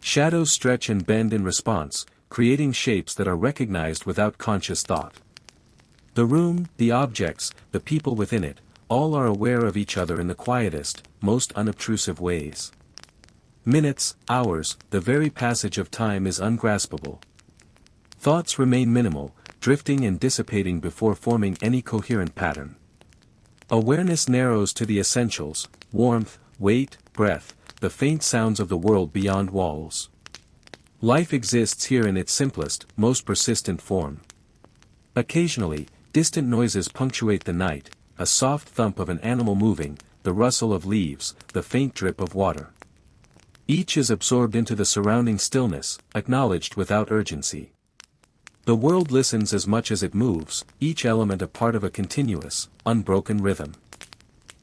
Shadows stretch and bend in response, creating shapes that are recognized without conscious thought. The room, the objects, the people within it, all are aware of each other in the quietest, most unobtrusive ways. Minutes, hours, the very passage of time is ungraspable. Thoughts remain minimal, drifting and dissipating before forming any coherent pattern. Awareness narrows to the essentials, warmth, weight, breath, the faint sounds of the world beyond walls. Life exists here in its simplest, most persistent form. Occasionally, distant noises punctuate the night, a soft thump of an animal moving, the rustle of leaves, the faint drip of water. Each is absorbed into the surrounding stillness, acknowledged without urgency. The world listens as much as it moves, each element a part of a continuous, unbroken rhythm.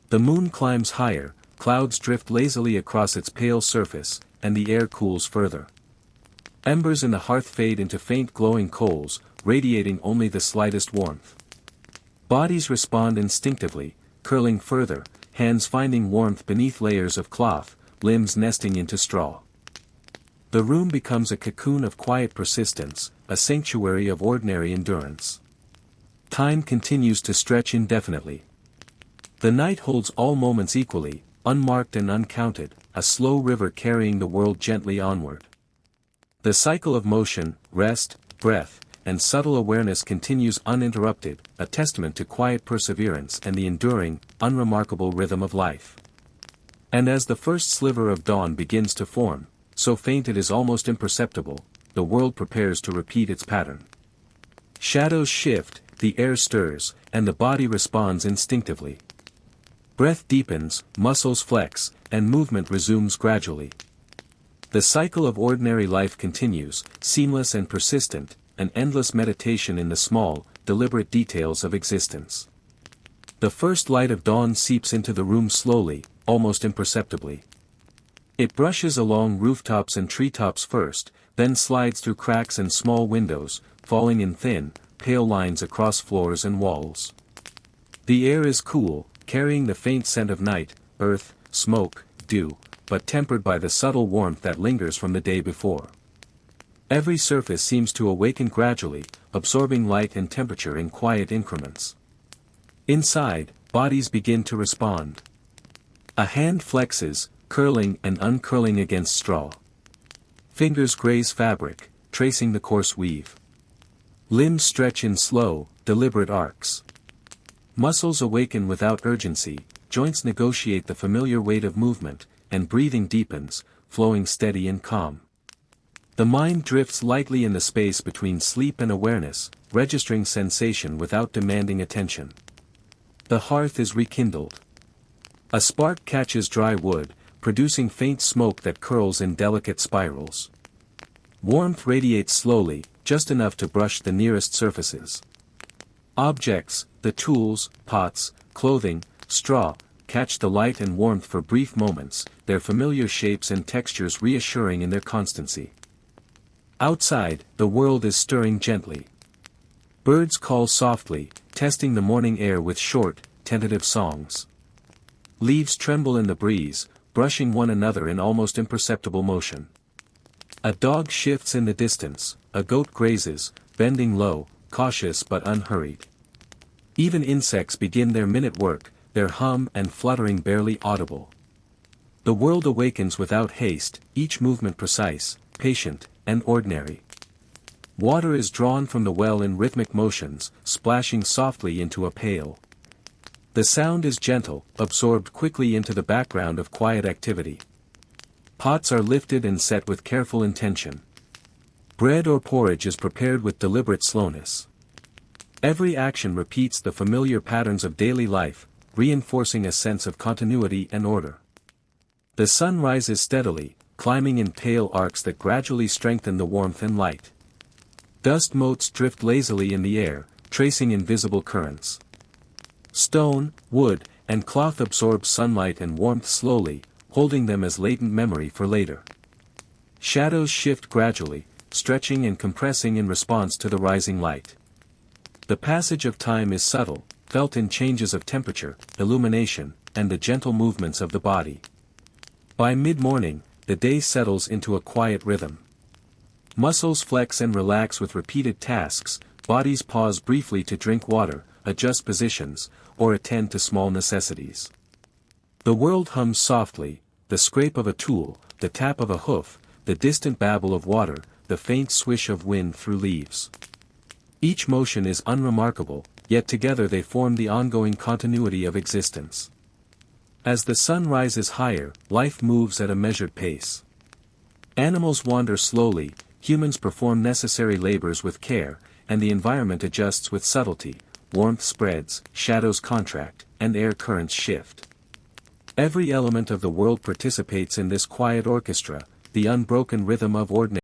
The moon climbs higher, clouds drift lazily across its pale surface, and the air cools further. Embers in the hearth fade into faint glowing coals, radiating only the slightest warmth. Bodies respond instinctively, curling further, hands finding warmth beneath layers of cloth, limbs nesting into straw. The room becomes a cocoon of quiet persistence, a sanctuary of ordinary endurance. Time continues to stretch indefinitely. The night holds all moments equally, unmarked and uncounted, a slow river carrying the world gently onward. The cycle of motion, rest, breath, and subtle awareness continues uninterrupted, a testament to quiet perseverance and the enduring, unremarkable rhythm of life. And as the first sliver of dawn begins to form, so faint it is almost imperceptible, the world prepares to repeat its pattern. Shadows shift, the air stirs, and the body responds instinctively. Breath deepens, muscles flex, and movement resumes gradually. The cycle of ordinary life continues, seamless and persistent, an endless meditation in the small, deliberate details of existence. The first light of dawn seeps into the room slowly, almost imperceptibly. It brushes along rooftops and treetops first, then slides through cracks and small windows, falling in thin, pale lines across floors and walls. The air is cool, carrying the faint scent of night, earth, smoke, dew, but tempered by the subtle warmth that lingers from the day before. Every surface seems to awaken gradually, absorbing light and temperature in quiet increments. Inside, bodies begin to respond. A hand flexes, curling and uncurling against straw. Fingers graze fabric, tracing the coarse weave. Limbs stretch in slow, deliberate arcs. Muscles awaken without urgency, joints negotiate the familiar weight of movement, and breathing deepens, flowing steady and calm. The mind drifts lightly in the space between sleep and awareness, registering sensation without demanding attention. The hearth is rekindled. A spark catches dry wood, producing faint smoke that curls in delicate spirals. Warmth radiates slowly, just enough to brush the nearest surfaces. Objects, the tools, pots, clothing, straw, catch the light and warmth for brief moments, their familiar shapes and textures reassuring in their constancy. Outside, the world is stirring gently. Birds call softly, testing the morning air with short, tentative songs. Leaves tremble in the breeze, brushing one another in almost imperceptible motion. A dog shifts in the distance, a goat grazes, bending low, cautious but unhurried. Even insects begin their minute work, their hum and fluttering barely audible. The world awakens without haste, each movement precise, patient, and ordinary. Water is drawn from the well in rhythmic motions, splashing softly into a pail. The sound is gentle, absorbed quickly into the background of quiet activity. Pots are lifted and set with careful intention. Bread or porridge is prepared with deliberate slowness. Every action repeats the familiar patterns of daily life, reinforcing a sense of continuity and order. The sun rises steadily, climbing in pale arcs that gradually strengthen the warmth and light. Dust motes drift lazily in the air, tracing invisible currents. Stone, wood, and cloth absorb sunlight and warmth slowly, holding them as latent memory for later. Shadows shift gradually, stretching and compressing in response to the rising light. The passage of time is subtle, felt in changes of temperature, illumination, and the gentle movements of the body. By mid-morning, the day settles into a quiet rhythm. Muscles flex and relax with repeated tasks, bodies pause briefly to drink water, adjust positions, or attend to small necessities. The world hums softly, the scrape of a tool, the tap of a hoof, the distant babble of water, the faint swish of wind through leaves. Each motion is unremarkable, yet together they form the ongoing continuity of existence. As the sun rises higher, life moves at a measured pace. Animals wander slowly, humans perform necessary labors with care, and the environment adjusts with subtlety, warmth spreads, shadows contract, and air currents shift. Every element of the world participates in this quiet orchestra, the unbroken rhythm of ordinary.